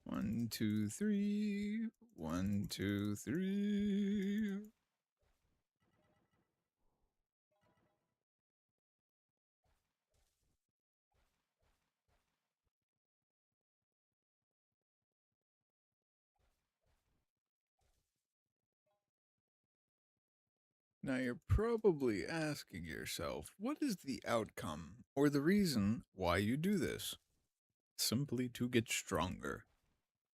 One, two, three. 1, 2, 3. Now you're probably asking yourself, what is the outcome or the reason why you do this? Simply to get stronger.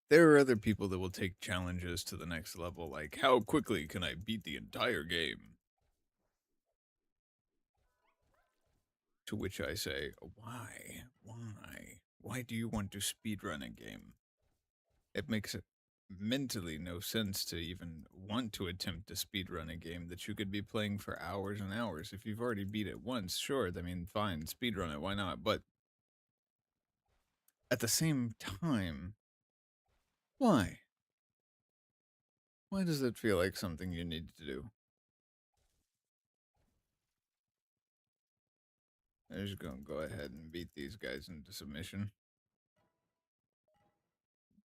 There are other people that will take challenges to the next level, like, how quickly can I beat the entire game? To which I say, why? Why? Why do you want to speedrun a game? It makes it mentally no sense to even want to attempt to speedrun a game that you could be playing for hours and hours. If you've already beat it once, sure, I mean, fine, speedrun it, why not? But at the same time, why? Why does it feel like something you need to do? I'm just gonna go ahead and beat these guys into submission.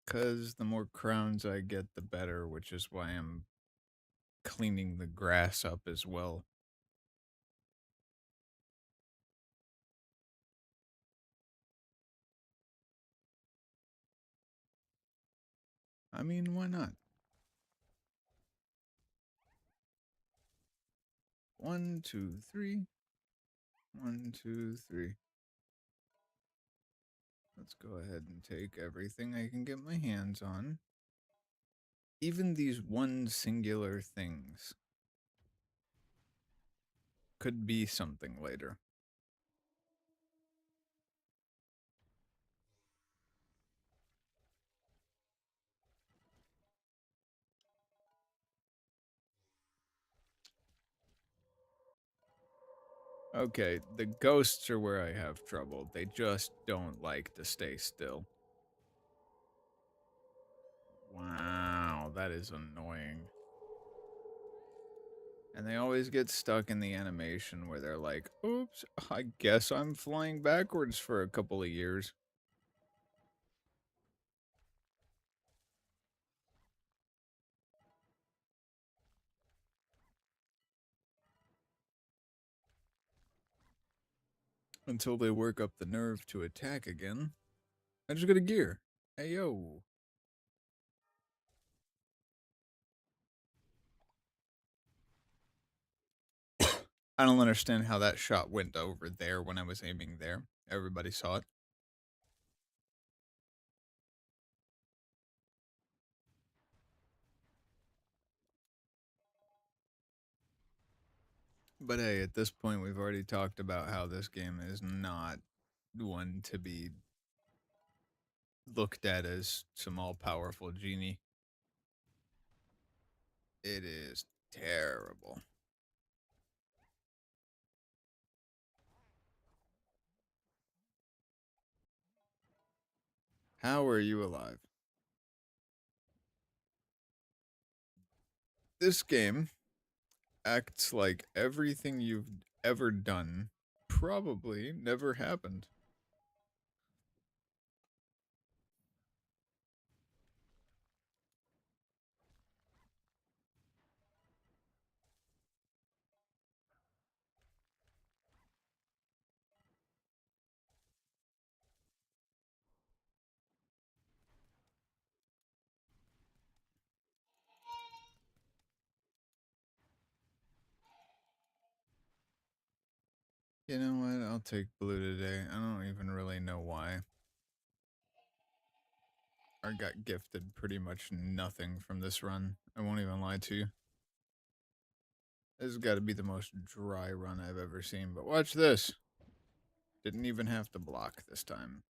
Because the more crowns I get, the better, which is why I'm cleaning the grass up as well. I mean, why not? 1, 2, 3. 1, 2, 3. Let's go ahead and take everything I can get my hands on. Even these one singular things could be something later. Okay, the ghosts are where I have trouble. They just don't like to stay still. Wow, that is annoying. And they always get stuck in the animation where they're like, oops, I guess I'm flying backwards for a couple of years. Until they work up the nerve to attack again. I just got a gear. Hey, yo. I don't understand how that shot went over there when I was aiming there. Everybody saw it. But hey, at this point, we've already talked about how this game is not one to be looked at as some all powerful genie. It is terrible. How are you alive? This game acts like everything you've ever done probably never happened. You know what? I'll take blue today. I don't even really know why. I got gifted pretty much nothing from this run. I won't even lie to you. This has got to be the most dry run I've ever seen. But watch this. Didn't even have to block this time.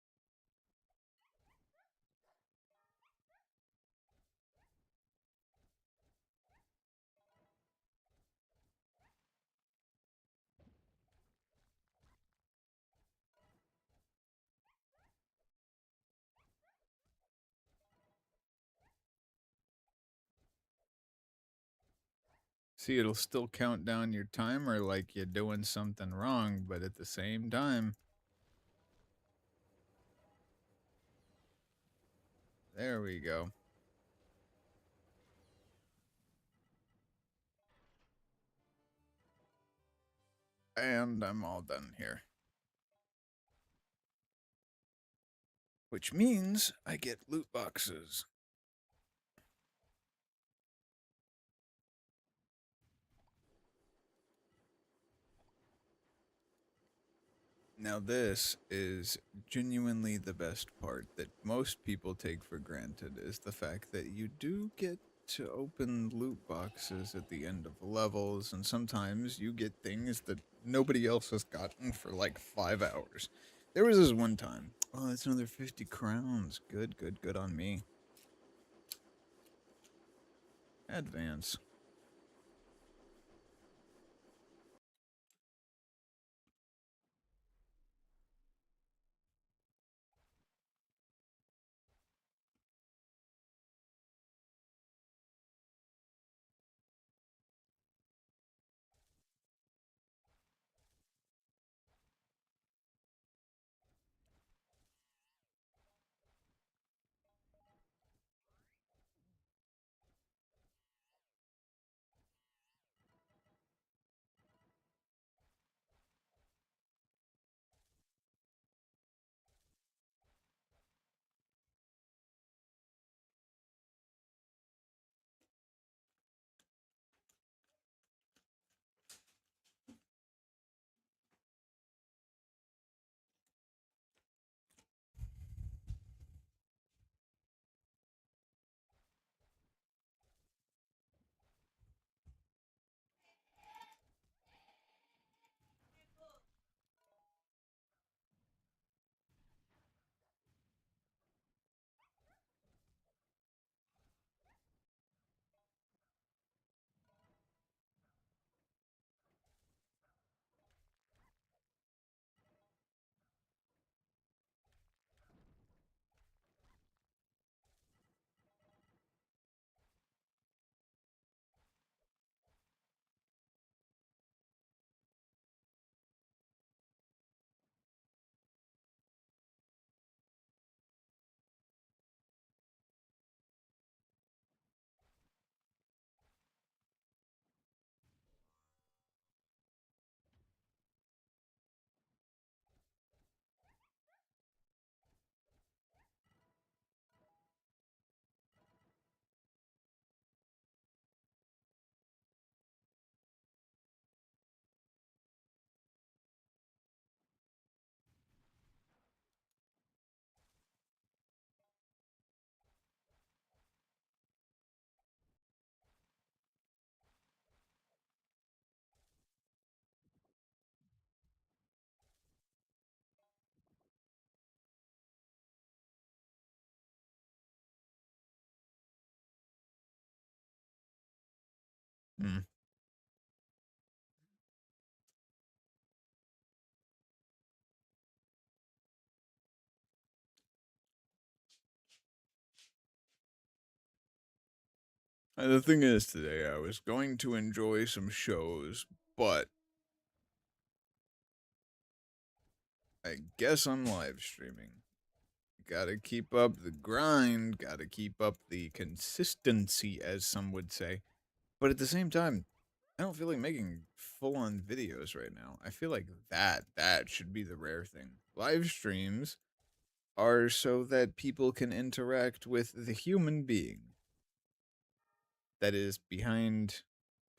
See, it'll still count down your timer like you're doing something wrong, but at the same time, there we go. And I'm all done here. Which means I get loot boxes. Now, this is genuinely the best part that most people take for granted is the fact that you do get to open loot boxes at the end of levels, and sometimes you get things that nobody else has gotten for like 5 hours. There was this one time. Oh, that's another 50 crowns. Good, good, good on me. Advance. Mm. The thing is, today I was going to enjoy some shows, but I guess I'm live streaming. Gotta keep up the grind, gotta keep up the consistency, as some would say. But at the same time, I don't feel like making full on videos right now. I feel like that should be the rare thing. Live streams are so that people can interact with the human being that is behind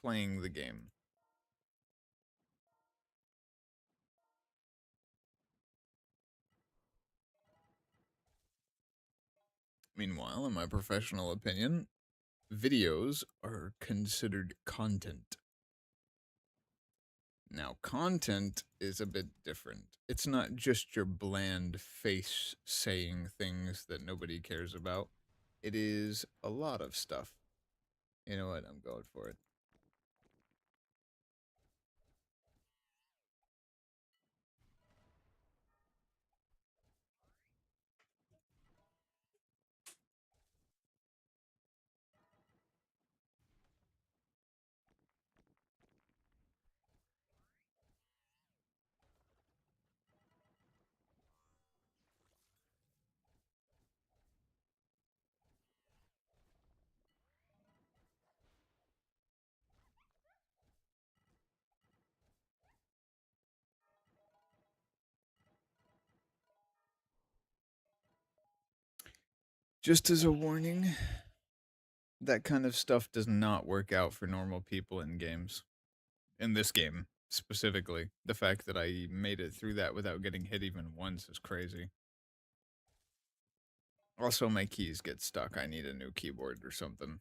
playing the game. Meanwhile, in my professional opinion, videos are considered content. Now, content is a bit different. It's not just your bland face saying things that nobody cares about. It is a lot of stuff. You know what? I'm going for it. Just as a warning, that kind of stuff does not work out for normal people in games. In this game, specifically. The fact that I made it through that without getting hit even once is crazy. Also, my keys get stuck. I need a new keyboard or something.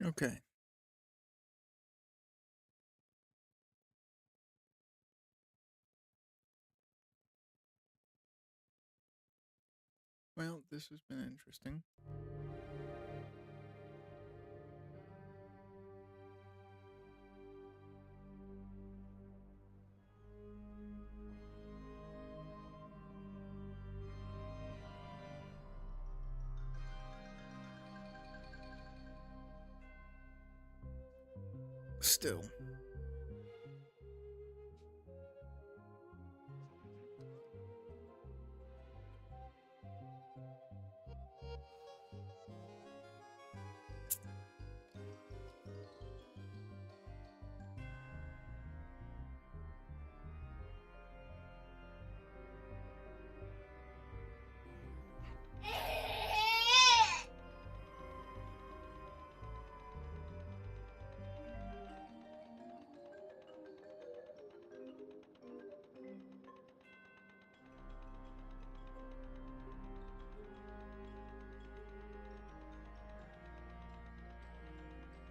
Okay. Well, this has been interesting. Still,